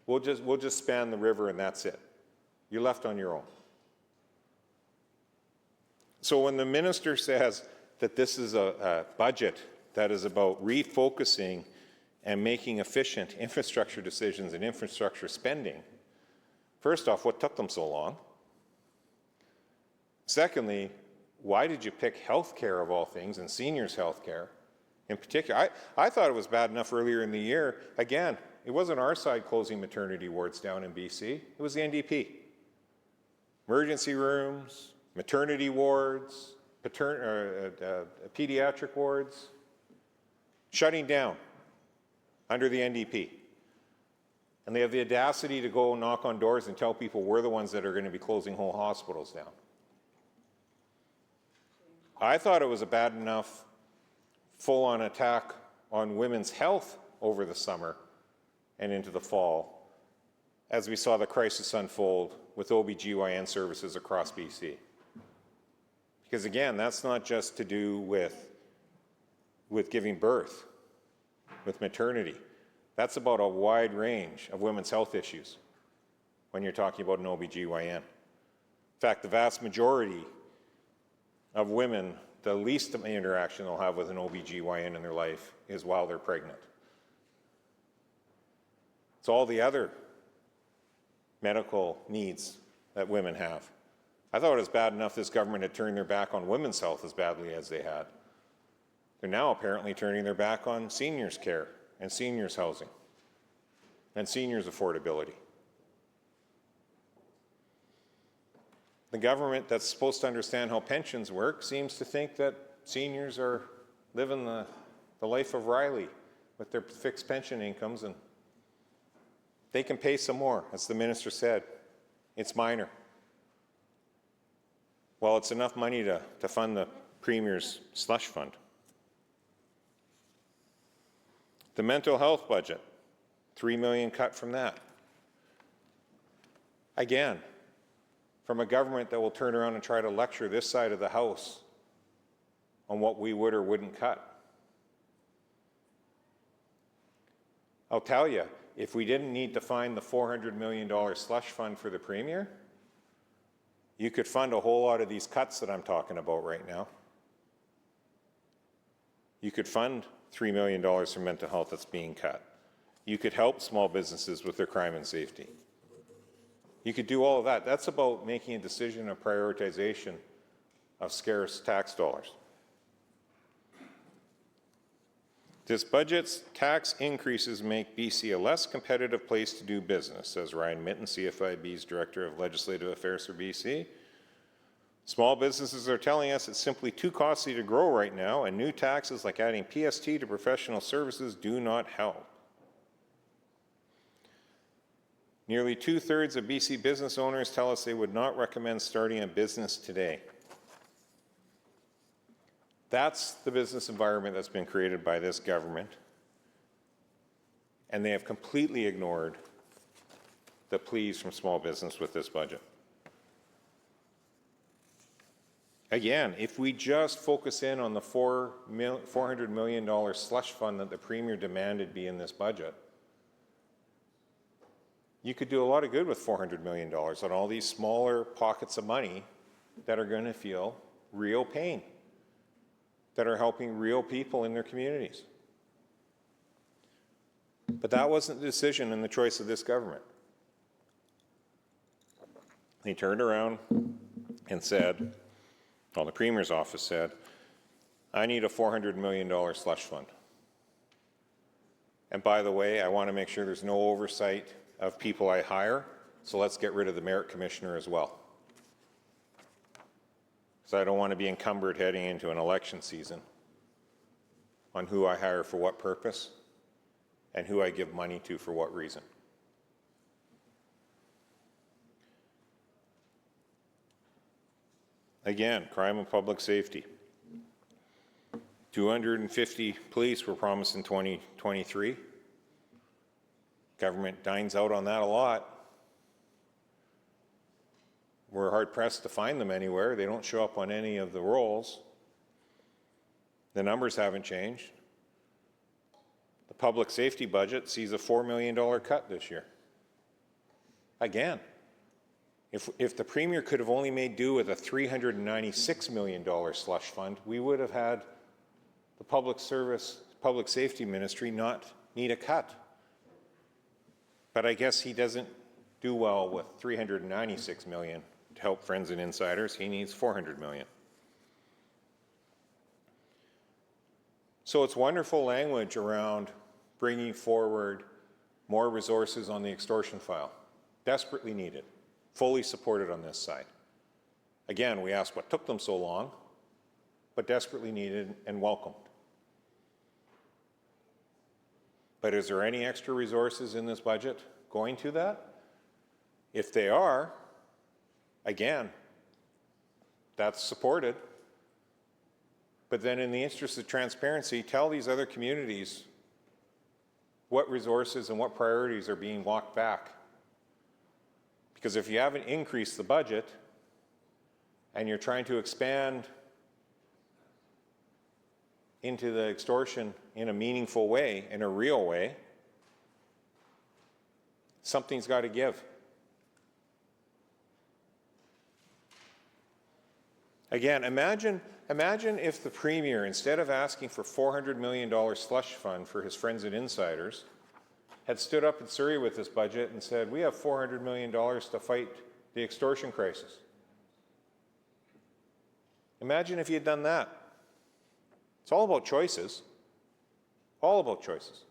We'll just span the river and that's it. You're left on your own. So when the minister says that this is a budget that is about refocusing and making efficient infrastructure decisions and infrastructure spending, first off, what took them so long? Secondly, why did you pick health care of all things and seniors' health care in particular? I thought it was bad enough earlier in the year. Again, it wasn't our side closing maternity wards down in BC. It was the NDP. Emergency rooms, maternity wards, pediatric wards, shutting down under the NDP. And they have the audacity to go knock on doors and tell people we're the ones that are going to be closing whole hospitals down. I thought it was a bad enough full-on attack on women's health over the summer and into the fall as we saw the crisis unfold with OBGYN services across BC. Because again, that's not just to do with giving birth, with maternity. That's about a wide range of women's health issues when you're talking about an OBGYN. In fact, the vast majority of women, the least interaction they'll have with an OBGYN in their life is while they're pregnant. It's all the other medical needs that women have. I thought it was bad enough this government had turned their back on women's health as badly as they had. They're now apparently turning their back on seniors' care and seniors' housing and seniors' affordability. The government that's supposed to understand how pensions work seems to think that seniors are living the life of Riley with their fixed pension incomes, and they can pay some more, as the minister said. It's minor. Well, it's enough money to fund the Premier's slush fund. The mental health budget, $3 million cut from that. Again, from a government that will turn around and try to lecture this side of the House on what we would or wouldn't cut. I'll tell you, if we didn't need to find the $400 million slush fund for the Premier, you could fund a whole lot of these cuts that I'm talking about right now. You could fund $3 million for mental health that's being cut. You could help small businesses with their crime and safety. You could do all of that. That's about making a decision of prioritization of scarce tax dollars. This budget's tax increases make BC a less competitive place to do business, says Ryan Mitten, CFIB's Director of Legislative Affairs for BC. Small businesses are telling us it's simply too costly to grow right now, and new taxes like adding PST to professional services do not help. Nearly 2/3 of BC business owners tell us they would not recommend starting a business today. That's the business environment that's been created by this government, and they have completely ignored the pleas from small business with this budget. Again, if we just focus in on the $400 million slush fund that the Premier demanded be in this budget, you could do a lot of good with $400 million on all these smaller pockets of money that are going to feel real pain, that are helping real people in their communities. But that wasn't the decision and the choice of this government. They turned around and said, well, the Premier's office said, I need a $400 million slush fund. And by the way, I want to make sure there's no oversight of people I hire, so let's get rid of the merit commissioner as well. So I don't want to be encumbered heading into an election season on who I hire for what purpose and who I give money to for what reason. Again, crime and public safety. 250 police were promised in 2023. Government dines out on that a lot. We're hard-pressed to find them anywhere. They don't show up on any of the rolls. The numbers haven't changed. The public safety budget sees a $4 million cut this year. Again, if the Premier could have only made do with a $396 million slush fund, we would have had the public safety ministry not need a cut. But I guess he doesn't do well with $396 million to help friends and insiders. He needs $400 million. So it's wonderful language around bringing forward more resources on the extortion file. Desperately needed. Fully supported on this side. Again, we asked what took them so long, but desperately needed and welcomed. But is there any extra resources in this budget going to that? If they are, again, that's supported. But then in the interest of transparency, tell these other communities what resources and what priorities are being walked back. Because if you haven't increased the budget and you're trying to expand into the extortion in a meaningful way, in a real way, something's got to give. Again, imagine if the Premier, instead of asking for $400 million slush fund for his friends and insiders, had stood up in Surrey with this budget and said, we have $400 million to fight the extortion crisis. Imagine if he had done that. It's all about choices. All about choices.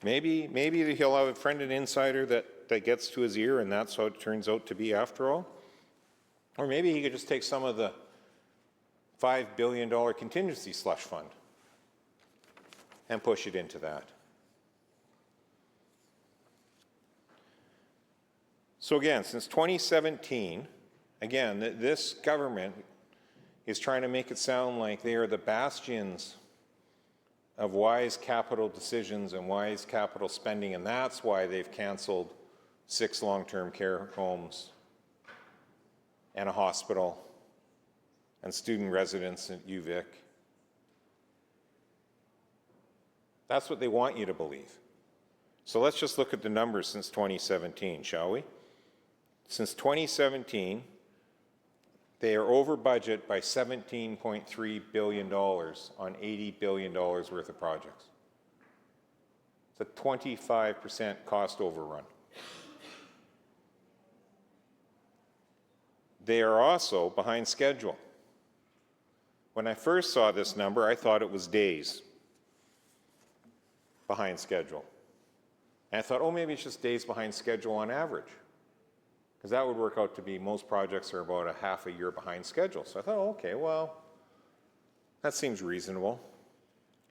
Maybe he'll have a friend and insider that gets to his ear and that's how it turns out to be after all. Or maybe he could just take some of the $5 billion contingency slush fund and push it into that. So again, since 2017, again, this government is trying to make it sound like they are the bastions of wise capital decisions and wise capital spending, and that's why they've canceled 6 long-term care homes and a hospital and student residents at UVic. That's what they want you to believe. So let's just look at the numbers since 2017, shall we? Since 2017, they are over budget by $17.3 billion on $80 billion worth of projects. It's a 25% cost overrun. They are also behind schedule. When I first saw this number, I thought it was days behind schedule. And I thought, oh, maybe it's just days behind schedule on average. Because that would work out to be most projects are about a half a year behind schedule. So I thought, oh, okay, well, that seems reasonable.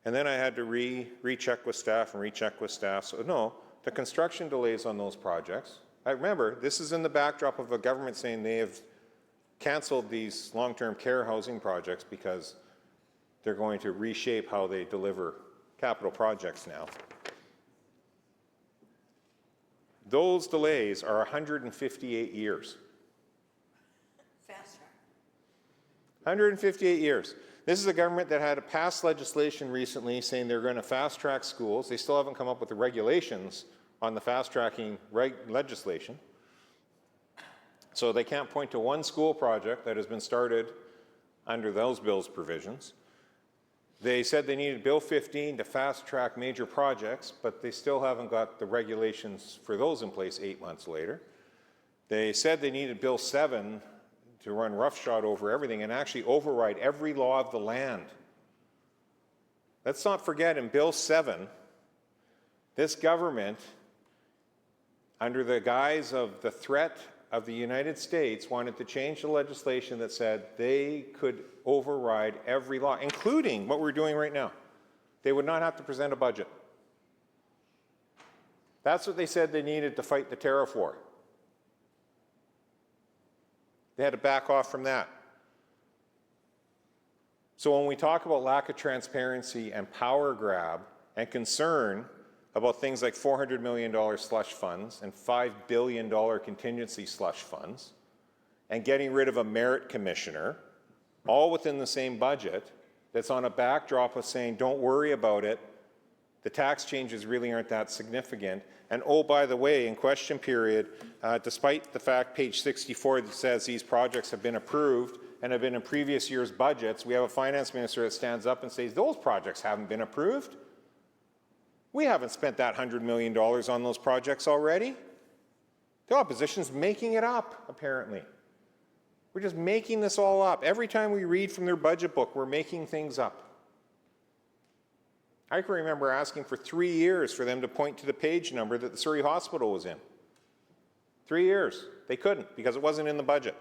And then I had to recheck with staff and recheck with staff. So no, the construction delays on those projects. I remember, this is in the backdrop of a government saying they have canceled these long-term care housing projects because they're going to reshape how they deliver capital projects now. Those delays are 158 years. Fast track. 158 years. This is a government that had passed legislation recently saying they're going to fast track schools. They still haven't come up with the regulations on the fast-tracking legislation. So they can't point to one school project that has been started under those bills provisions. They said they needed Bill 15 to fast-track major projects, but they still haven't got the regulations for those in place 8 months later. They said they needed Bill 7 to run roughshod over everything and actually override every law of the land. Let's not forget, in Bill 7, this government, under the guise of the threat of the United States, wanted to change the legislation that said they could override every law, including what we're doing right now. They would not have to present a budget. That's what they said they needed to fight the tariff war. They had to back off from that. So when we talk about lack of transparency and power grab and concern about things like $400 million slush funds and $5 billion contingency slush funds and getting rid of a merit commissioner, all within the same budget, that's on a backdrop of saying, don't worry about it, the tax changes really aren't that significant. And oh, by the way, in question period, despite the fact, page 64, that says these projects have been approved and have been in previous year's budgets, we have a finance minister that stands up and says, those projects haven't been approved. We haven't spent that $100 million on those projects already. The opposition's making it up, apparently. We're just making this all up. Every time we read from their budget book, we're making things up. I can remember asking for 3 years for them to point to the page number that the Surrey Hospital was in. 3 years. They couldn't because it wasn't in the budget.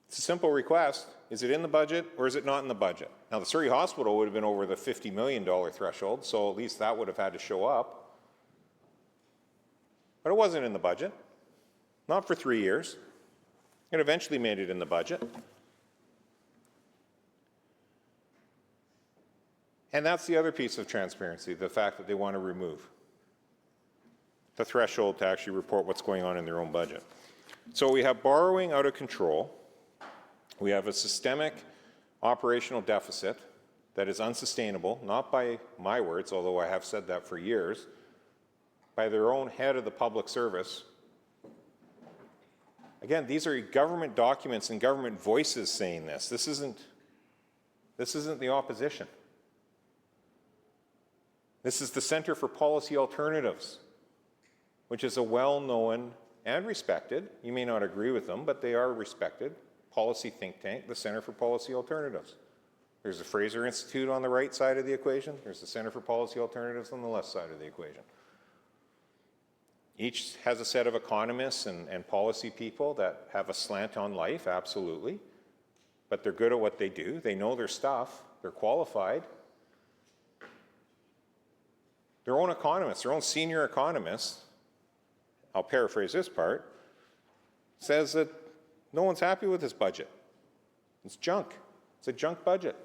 It's a simple request. Is it in the budget or is it not in the budget? Now, the Surrey Hospital would have been over the $50 million threshold, so at least that would have had to show up. But it wasn't in the budget. Not for 3 years. It eventually made it in the budget. And that's the other piece of transparency, the fact that they want to remove the threshold to actually report what's going on in their own budget. So we have borrowing out of control. We have a systemic operational deficit that is unsustainable, not by my words, although I have said that for years, by their own head of the public service. Again, these are government documents and government voices saying this. This isn't the opposition. This is the Centre for Policy Alternatives, which is a well-known and respected, you may not agree with them, but they are respected, policy think tank, the Centre for Policy Alternatives. There's the Fraser Institute on the right side of the equation. There's the Centre for Policy Alternatives on the left side of the equation. Each has a set of economists and policy people that have a slant on life, absolutely, but they're good at what they do. They know their stuff. They're qualified. Their own economists, their own senior economists, I'll paraphrase this part, says that no one's happy with this budget. It's junk. It's a junk budget.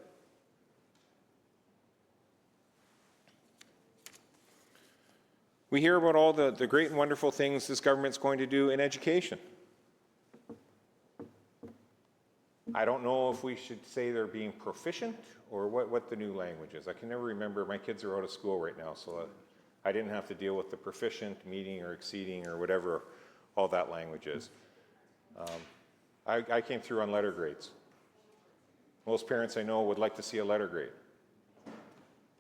We hear about all the great and wonderful things this government's going to do in education. I don't know if we should say they're being proficient or what the new language is. I can never remember. My kids are out of school right now, so I didn't have to deal with the proficient, meeting, or exceeding, or whatever all that language is. I came through on letter grades. Most parents I know would like to see a letter grade.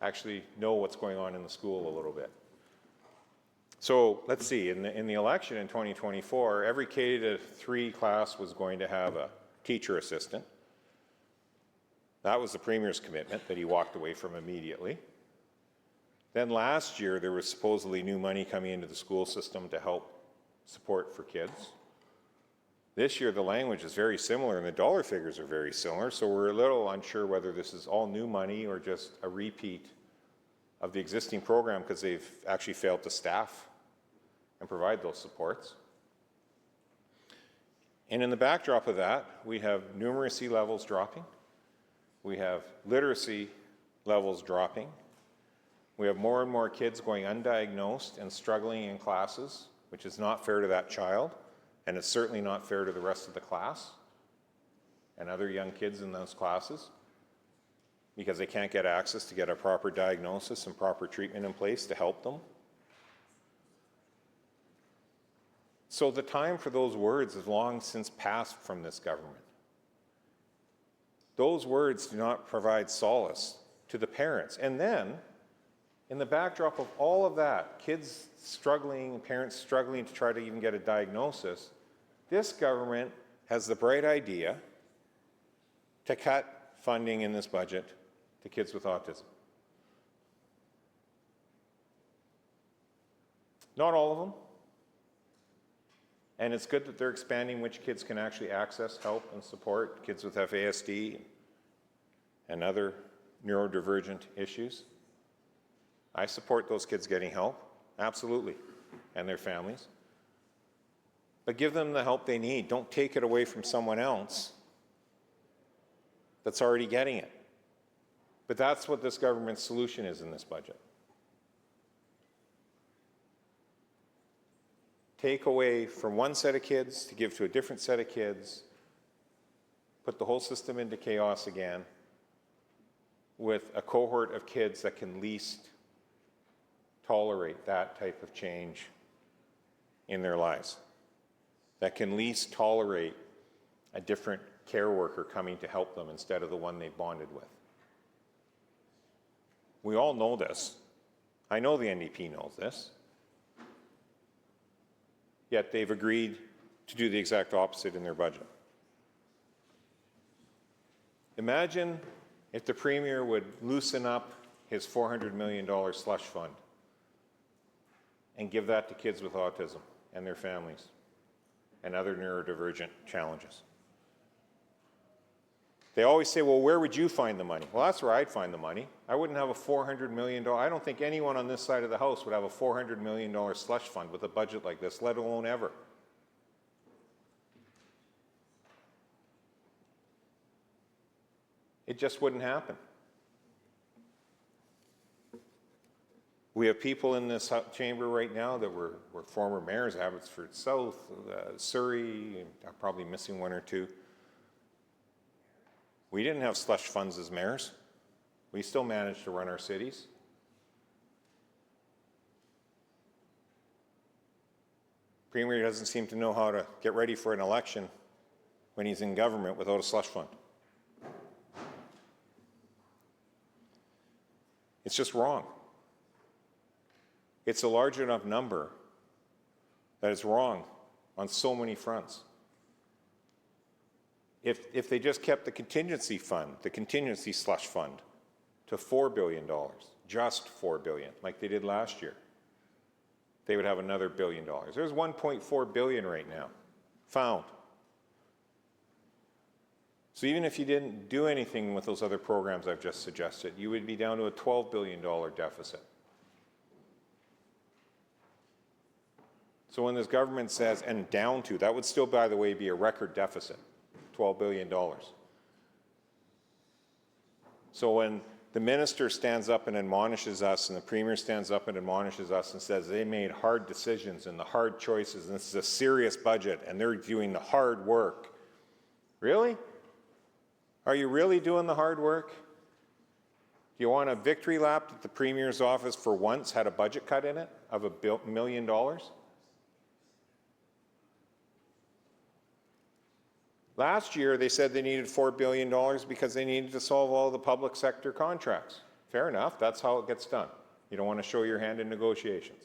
Actually know what's going on in the school a little bit. So let's see, in the election in 2024, every K-3 class was going to have a teacher assistant. That was the Premier's commitment that he walked away from immediately. Then last year, there was supposedly new money coming into the school system to help support for kids. This year, the language is very similar and the dollar figures are very similar, so we're a little unsure whether this is all new money or just a repeat of the existing program because they've actually failed to staff and provide those supports. And in the backdrop of that, we have numeracy levels dropping. We have literacy levels dropping. We have more and more kids going undiagnosed and struggling in classes, which is not fair to that child, and it's certainly not fair to the rest of the class and other young kids in those classes. because they can't get access to get a proper diagnosis and proper treatment in place to help them. So the time for those words has long since passed from this government. Those words do not provide solace to the parents. And then, in the backdrop of all of that, kids struggling, parents struggling to try to even get a diagnosis, this government has the bright idea to cut funding in this budget to kids with autism. Not all of them. And it's good that they're expanding which kids can actually access help and support, kids with FASD and other neurodivergent issues. I support those kids getting help, absolutely, and their families. But give them the help they need. Don't take it away from someone else that's already getting it. But that's what this government's solution is in this budget. Take away from one set of kids to give to a different set of kids, put the whole system into chaos again with a cohort of kids that can least tolerate that type of change in their lives, that can least tolerate a different care worker coming to help them instead of the one they bonded with. We all know this. I know the NDP knows this. Yet they've agreed to do the exact opposite in their budget. Imagine if the Premier would loosen up his $400 million slush fund and give that to kids with autism and their families and other neurodivergent challenges. They always say, well, where would you find the money? Well, that's where I'd find the money. I wouldn't have a $400 million, I don't think anyone on this side of the House would have a $400 million slush fund with a budget like this, let alone ever. It just wouldn't happen. We have people in this chamber right now that were former mayors, Abbotsford South, Surrey, I'm probably missing one or two. We didn't have slush funds as mayors. We still managed to run our cities. Premier doesn't seem to know how to get ready for an election when he's in government without a slush fund. It's just wrong. It's a large enough number that it's wrong on so many fronts. If they just kept the contingency fund, the contingency slush fund, to $4 billion, just $4 billion, like they did last year, they would have another $1 billion. There's $1.4 billion right now, found. So even if you didn't do anything with those other programs I've just suggested, you would be down to a $12 billion deficit. So when this government says, and down to, that would still, by the way, be a record deficit. $12 billion. So when the minister stands up and admonishes us and the premier stands up and admonishes us and says they made hard decisions and the hard choices and this is a serious budget and they're doing the hard work. Really? Are you really doing the hard work? Do you want a victory lap that the premier's office for once had a budget cut in it of $1 million? Last year, they said they needed $4 billion because they needed to solve all the public sector contracts. Fair enough, that's how it gets done. You don't want to show your hand in negotiations.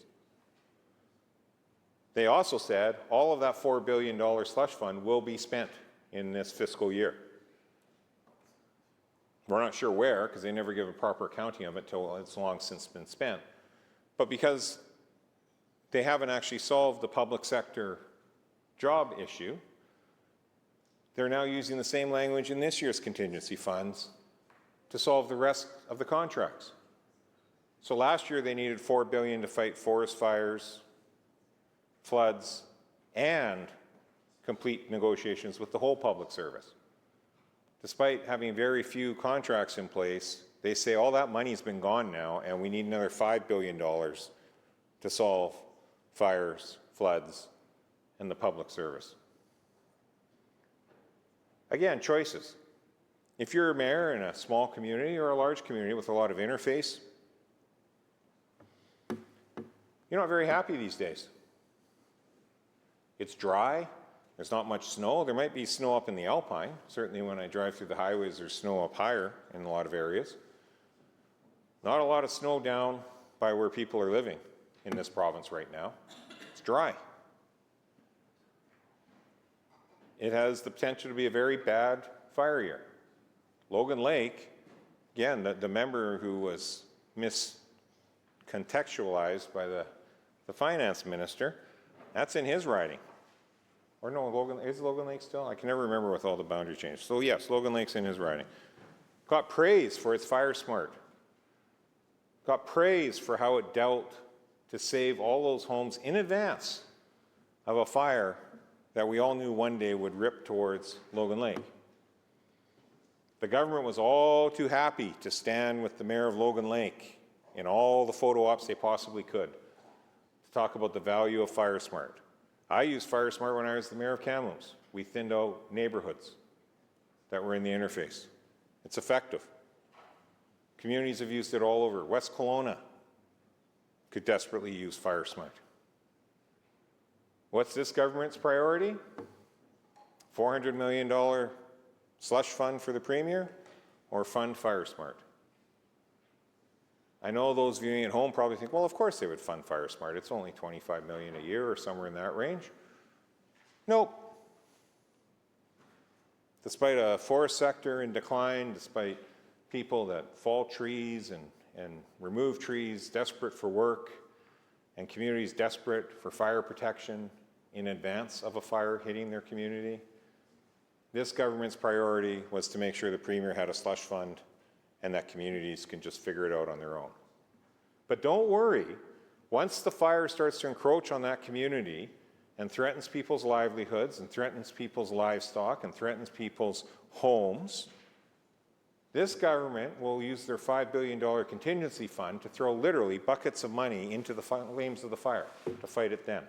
They also said all of that $4 billion slush fund will be spent in this fiscal year. We're not sure where, because they never give a proper accounting of it until it's long since been spent. But because they haven't actually solved the public sector job issue, they're now using the same language in this year's contingency funds to solve the rest of the contracts. So last year they needed $4 billion to fight forest fires, floods, and complete negotiations with the whole public service. Despite having very few contracts in place, they say all that money's been gone now and we need another $5 billion to solve fires, floods, and the public service. Again, choices. If you're a mayor in a small community or a large community with a lot of interface, you're not very happy these days. It's dry. There's not much snow. There might be snow up in the Alpine. Certainly when I drive through the highways, there's snow up higher in a lot of areas. Not a lot of snow down by where people are living in this province right now. It's dry. It has the potential to be a very bad fire year. Logan Lake, again, the member who was miscontextualized by the finance minister, that's in his riding. Or no, is Logan Lake still? I can never remember with all the boundary changes. So yes, Logan Lake's in his riding. Got praise for its Fire Smart. Got praise for how it dealt to save all those homes in advance of a fire that we all knew one day would rip towards Logan Lake. The government was all too happy to stand with the mayor of Logan Lake in all the photo ops they possibly could to talk about the value of Fire Smart. I used Fire Smart when I was the mayor of Kamloops. We thinned out neighborhoods that were in the interface. It's effective. Communities have used it all over. West Kelowna could desperately use Fire Smart. What's this government's priority? $400 million slush fund for the Premier or fund Fire Smart? I know those viewing at home probably think, well, of course they would fund Fire Smart. It's only $25 million a year or somewhere in that range. Nope. Despite a forest sector in decline, despite people that fall trees and remove trees, desperate for work, and communities desperate for fire protection in advance of a fire hitting their community, this government's priority was to make sure the Premier had a slush fund and that communities can just figure it out on their own. But don't worry, once the fire starts to encroach on that community and threatens people's livelihoods and threatens people's livestock and threatens people's homes, this government will use their $5 billion contingency fund to throw literally buckets of money into the flames of the fire to fight it then.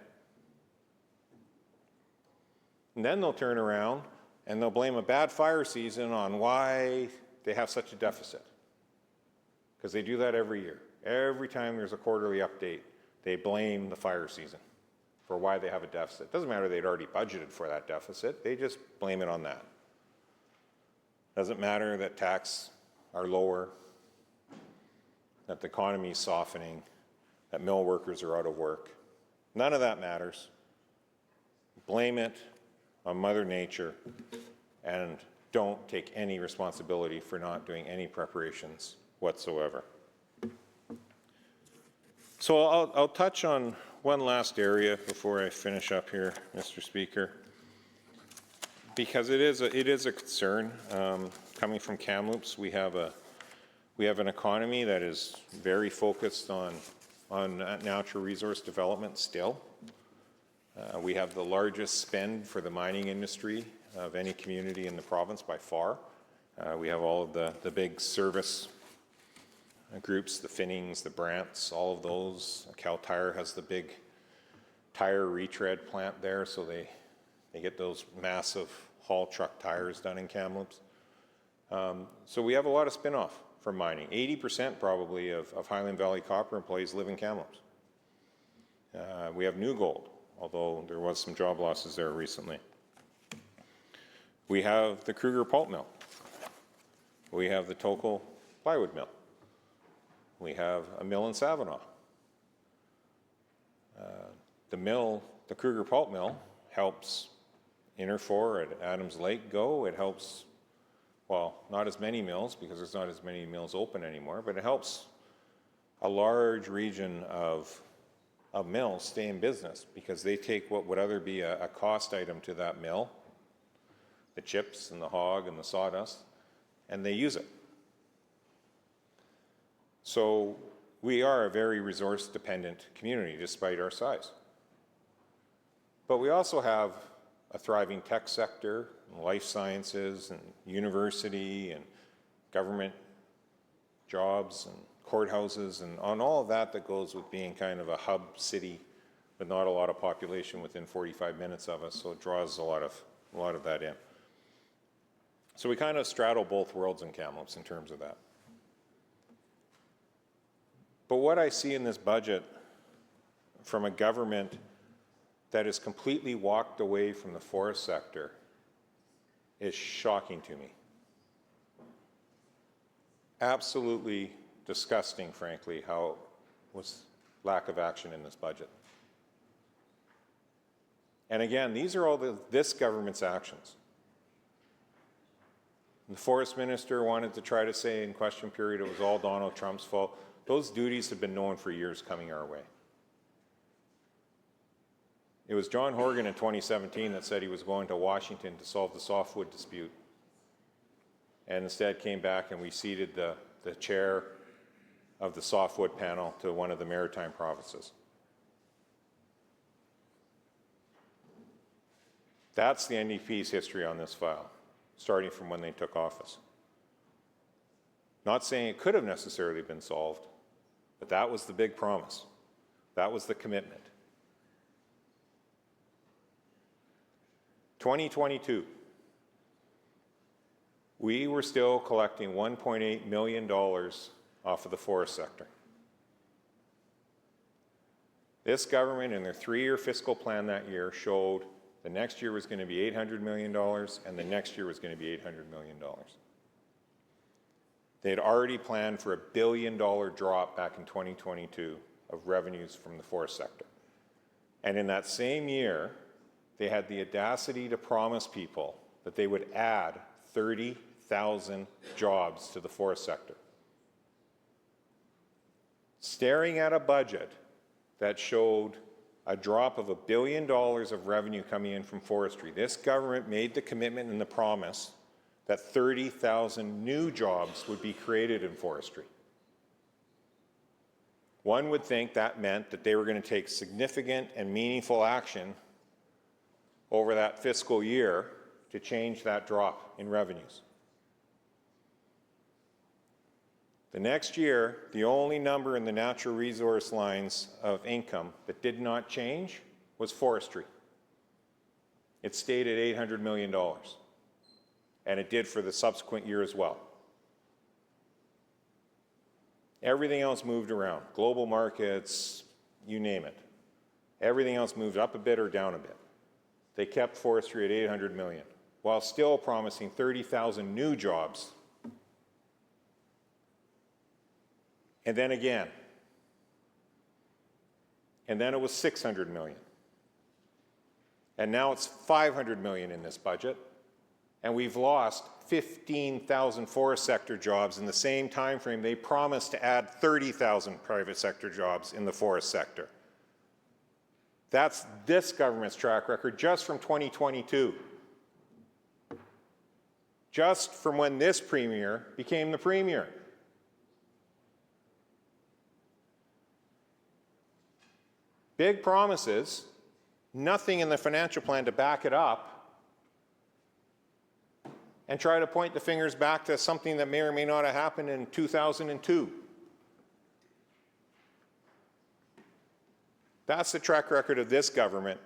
And then they'll turn around and they'll blame a bad fire season on why they have such a deficit. Because they do that every year. Every time there's a quarterly update, they blame the fire season for why they have a deficit. Doesn't matter they'd already budgeted for that deficit, they just blame it on that. Doesn't matter that taxes are lower, that the economy is softening, that mill workers are out of work. None of that matters. Blame it on Mother Nature and don't take any responsibility for not doing any preparations whatsoever. So I'll touch on one last area before I finish up here, Mr. Speaker, because it is a concern. Coming from Kamloops, we have an economy that is very focused on natural resource development still. We have the largest spend for the mining industry of any community in the province by far. We have all of the big service groups, the Finnings, the Brants, all of those. Cal Tire has the big tire retread plant there, so they get those massive haul truck tires done in Kamloops. So we have a lot of spin-off from mining. 80% probably of Highland Valley Copper employees live in Kamloops. We have New Gold, although there was some job losses there recently. We have the Kruger Pulp Mill. We have the Tokal Plywood Mill. We have a mill in Savinaw. The Kruger Pulp Mill helps Interfor at Adams Lake go. It helps, well, not as many mills because there's not as many mills open anymore, but it helps a large region of mills stay in business because they take what would other be a cost item to that mill, the chips and the hog and the sawdust, and they use it. So we are a very resource-dependent community despite our size. But we also have a thriving tech sector, and life sciences, and university, and government jobs, and courthouses, and on all of that goes with being kind of a hub city with not a lot of population within 45 minutes of us, so it draws a lot of that in. So we kind of straddle both worlds in Kamloops in terms of that. But what I see in this budget from a government that has completely walked away from the forest sector is shocking to me. Absolutely disgusting, frankly, how was lack of action in this budget. And again, these are all this government's actions. The forest minister wanted to try to say in question period it was all Donald Trump's fault. Those duties have been known for years coming our way. It was John Horgan in 2017 that said he was going to Washington to solve the softwood dispute, and instead came back and we ceded the chair of the softwood panel to one of the maritime provinces. That's the NDP's history on this file, starting from when they took office. Not saying it could have necessarily been solved, but that was the big promise. That was the commitment. 2022, we were still collecting $1.8 million off of the forest sector. This government, in their 3-year fiscal plan that year, showed the next year was going to be $800 million and the next year was going to be $800 million. They had already planned for a $1 billion drop back in 2022 of revenues from the forest sector. And in that same year, they had the audacity to promise people that they would add 30,000 jobs to the forest sector. Staring at a budget that showed a drop of $1 billion of revenue coming in from forestry, this government made the commitment and the promise that 30,000 new jobs would be created in forestry. One would think that meant that they were going to take significant and meaningful action over that fiscal year to change that drop in revenues. The next year, the only number in the natural resource lines of income that did not change was forestry. It stayed at $800 million, and it did for the subsequent year as well. Everything else moved around, global markets, you name it. Everything else moved up a bit or down a bit. They kept forestry at $800 million, while still promising 30,000 new jobs. And then again. And then it was $600 million. And now it's $500 million in this budget. And we've lost 15,000 forest sector jobs in the same time frame they promised to add 30,000 private sector jobs in the forest sector. That's this government's track record just from 2022. Just from when this premier became the premier. Big promises, nothing in the financial plan to back it up, and try to point the fingers back to something that may or may not have happened in 2002. That's the track record of this government,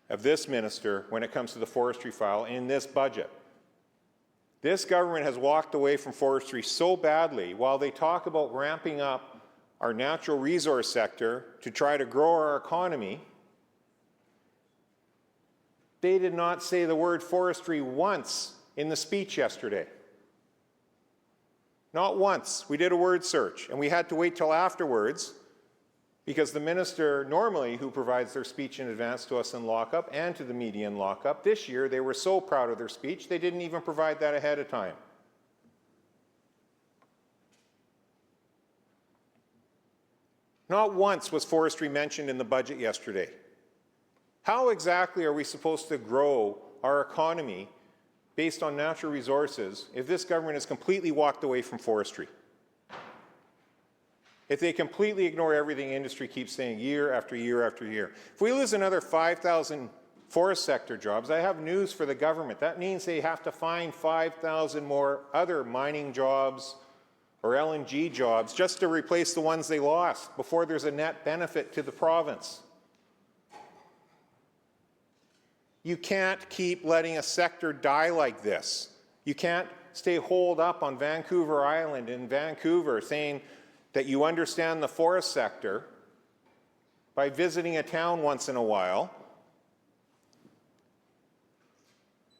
of this minister, when it comes to the forestry file in this budget. This government has walked away from forestry so badly while they talk about ramping up our natural resource sector to try to grow our economy. They did not say the word forestry once in the speech yesterday. Not once. We did a word search, and we had to wait till afterwards because the minister normally, who provides their speech in advance to us in lockup and to the media in lockup, this year they were so proud of their speech they didn't even provide that ahead of time. Not once was forestry mentioned in the budget yesterday. How exactly are we supposed to grow our economy based on natural resources if this government has completely walked away from forestry? If they completely ignore everything industry keeps saying year after year after year. If we lose another 5,000 forest sector jobs, I have news for the government. That means they have to find 5,000 more other mining jobs or LNG jobs just to replace the ones they lost before there's a net benefit to the province. You can't keep letting a sector die like this. You can't stay holed up on Vancouver Island in Vancouver saying that you understand the forest sector by visiting a town once in a while.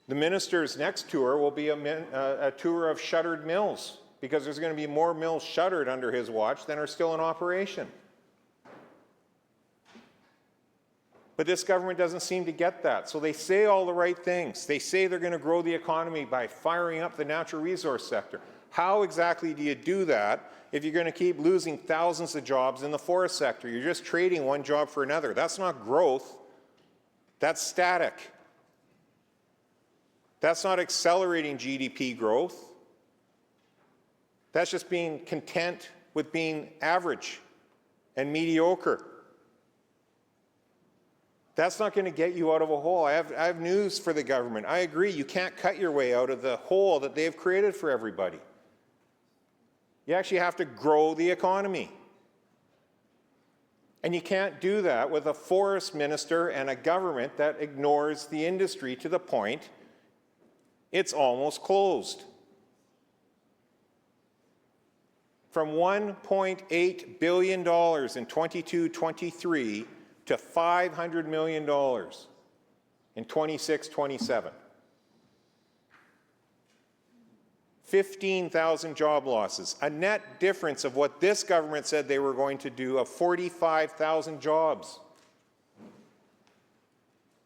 The minister's next tour will be a tour of shuttered mills, because there's going to be more mills shuttered under his watch than are still in operation. But this government doesn't seem to get that. So they say all the right things. They say they're going to grow the economy by firing up the natural resource sector. How exactly do you do that if you're going to keep losing thousands of jobs in the forest sector? You're just trading one job for another. That's not growth. That's static. That's not accelerating GDP growth. That's just being content with being average and mediocre. That's not going to get you out of a hole. I have news for the government. I agree, you can't cut your way out of the hole that they've created for everybody. You actually have to grow the economy. And you can't do that with a forest minister and a government that ignores the industry to the point it's almost closed. From $1.8 billion in 22-23 to $500 million in 26-27. 15,000 job losses, a net difference of what this government said they were going to do of 45,000 jobs.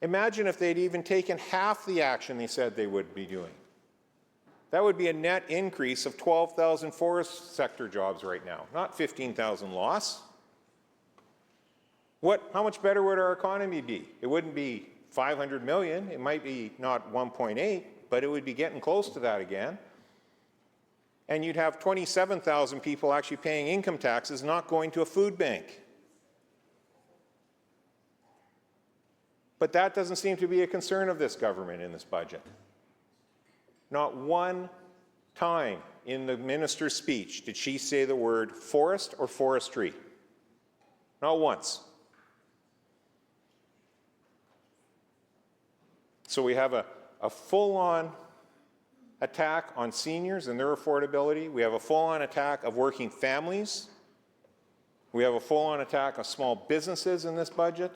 Imagine if they'd even taken half the action they said they would be doing. That would be a net increase of 12,000 forest sector jobs right now, not 15,000 loss. How much better would our economy be? It wouldn't be 500 million. It might be not 1.8, but it would be getting close to that again. And you'd have 27,000 people actually paying income taxes, not going to a food bank. But that doesn't seem to be a concern of this government in this budget. Not one time in the minister's speech did she say the word forest or forestry. Not once. So we have a full-on attack on seniors and their affordability. We have a full-on attack of working families. We have a full-on attack of small businesses in this budget.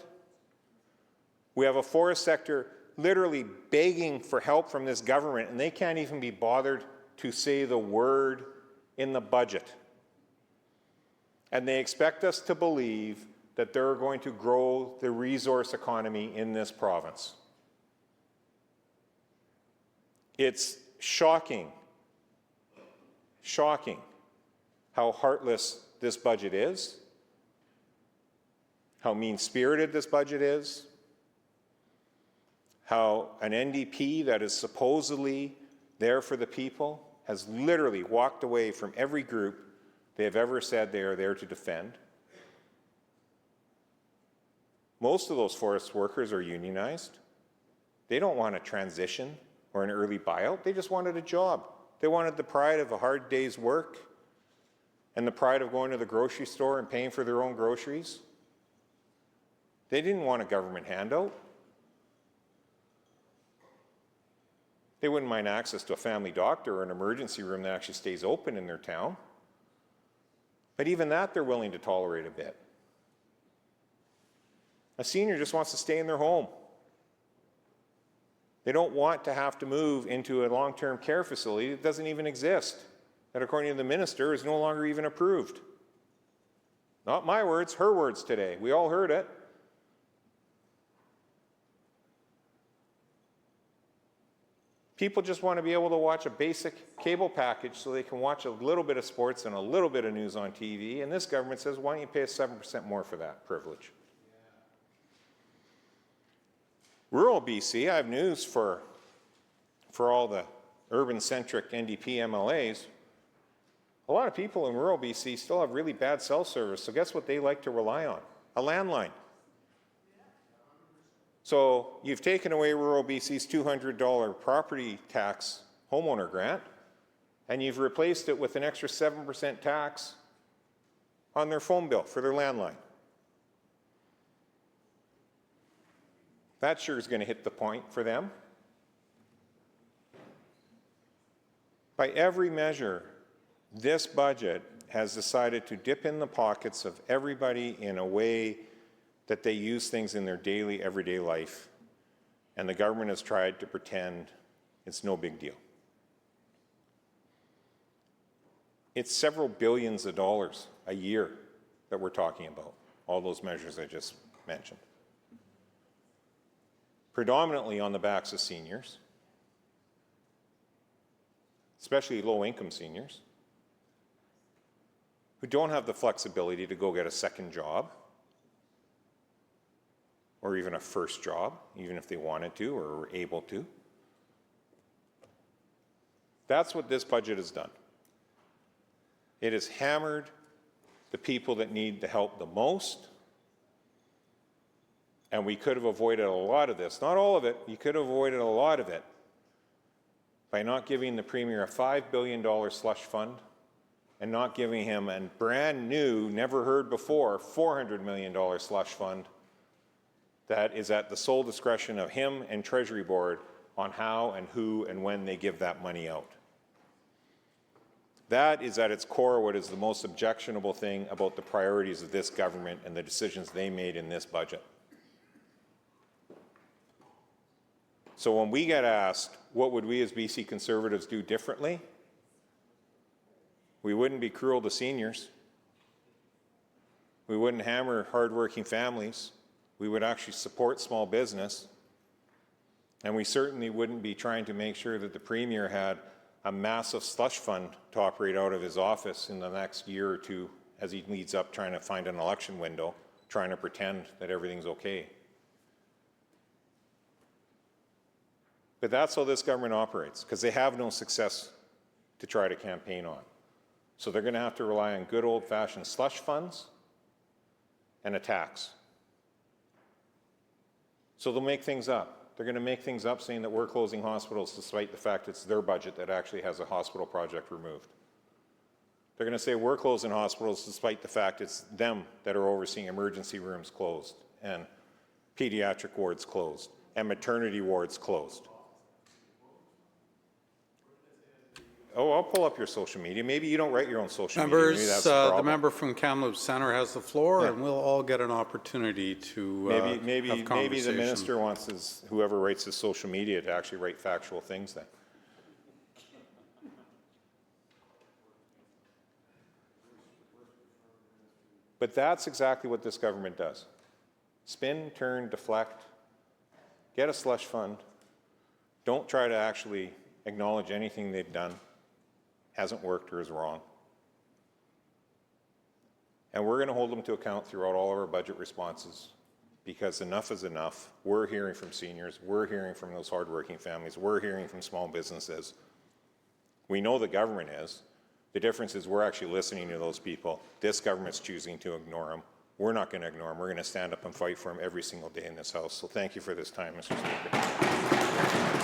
We have a forest sector literally begging for help from this government, and they can't even be bothered to say the word in the budget. And they expect us to believe that they're going to grow the resource economy in this province. It's shocking how heartless this budget is, how mean-spirited this budget is, how an NDP that is supposedly there for the people has literally walked away from every group they have ever said they are there to defend. Most of those forest workers are unionized. They don't want a transition or an early buyout. They just wanted a job. They wanted the pride of a hard day's work and the pride of going to the grocery store and paying for their own groceries. They didn't want a government handout. They wouldn't mind access to a family doctor or an emergency room that actually stays open in their town. But even that they're willing to tolerate a bit. A senior just wants to stay in their home. They don't want to have to move into a long-term care facility that doesn't even exist, that according to the minister is no longer even approved. Not my words, her words today. We all heard it. People just want to be able to watch a basic cable package so they can watch a little bit of sports and a little bit of news on TV, and this government says, why don't you pay us 7% more for that privilege? Rural BC, I have news for all the urban-centric NDP MLAs. A lot of people in rural BC still have really bad cell service, so guess what they like to rely on? A landline. So you've taken away rural BC's $200 property tax homeowner grant, and you've replaced it with an extra 7% tax on their phone bill for their landline. That sure is going to hit the point for them. By every measure, this budget has decided to dip in the pockets of everybody in a way that they use things in their daily, everyday life, and the government has tried to pretend it's no big deal. It's several billions of dollars a year that we're talking about, all those measures I just mentioned. Predominantly on the backs of seniors, especially low-income seniors, who don't have the flexibility to go get a second job or even a first job, even if they wanted to or were able to. That's what this budget has done. It has hammered the people that need the help the most, and we could have avoided a lot of this. Not all of it, you could have avoided a lot of it by not giving the Premier a $5 billion slush fund and not giving him a brand new, never heard before, $400 million slush fund that is at the sole discretion of him and Treasury Board on how and who and when they give that money out. That is at its core what is the most objectionable thing about the priorities of this government and the decisions they made in this budget. So when we get asked, what would we as BC Conservatives do differently? We wouldn't be cruel to seniors. We wouldn't hammer hardworking families. We would actually support small business. And we certainly wouldn't be trying to make sure that the Premier had a massive slush fund to operate out of his office in the next year or two as he leads up trying to find an election window, trying to pretend that everything's okay. But that's how this government operates, because they have no success to try to campaign on. So they're going to have to rely on good old-fashioned slush funds and a tax. So they'll make things up. They're going to make things up saying that we're closing hospitals despite the fact it's their budget that actually has a hospital project removed. They're going to say we're closing hospitals despite the fact it's them that are overseeing emergency rooms closed and pediatric wards closed and maternity wards closed. Oh, I'll pull up your social media. Maybe you don't write your own social media. Maybe that's the Members, problem. the member from Kamloops Centre has the floor, Yeah. and we'll all get an opportunity to have Maybe the conversation. minister wants whoever writes his social media to actually write factual things then. But that's exactly what this government does. Spin, turn, deflect, get a slush fund. Don't try to actually acknowledge anything they've done hasn't worked or is wrong. And we're going to hold them to account throughout all of our budget responses, because enough is enough. We're hearing from seniors. We're hearing from those hardworking families. We're hearing from small businesses. We know the government is. The difference is we're actually listening to those people. This government's choosing to ignore them. We're not going to ignore them. We're going to stand up and fight for them every single day in this House. So thank you for this time, Mr. Speaker.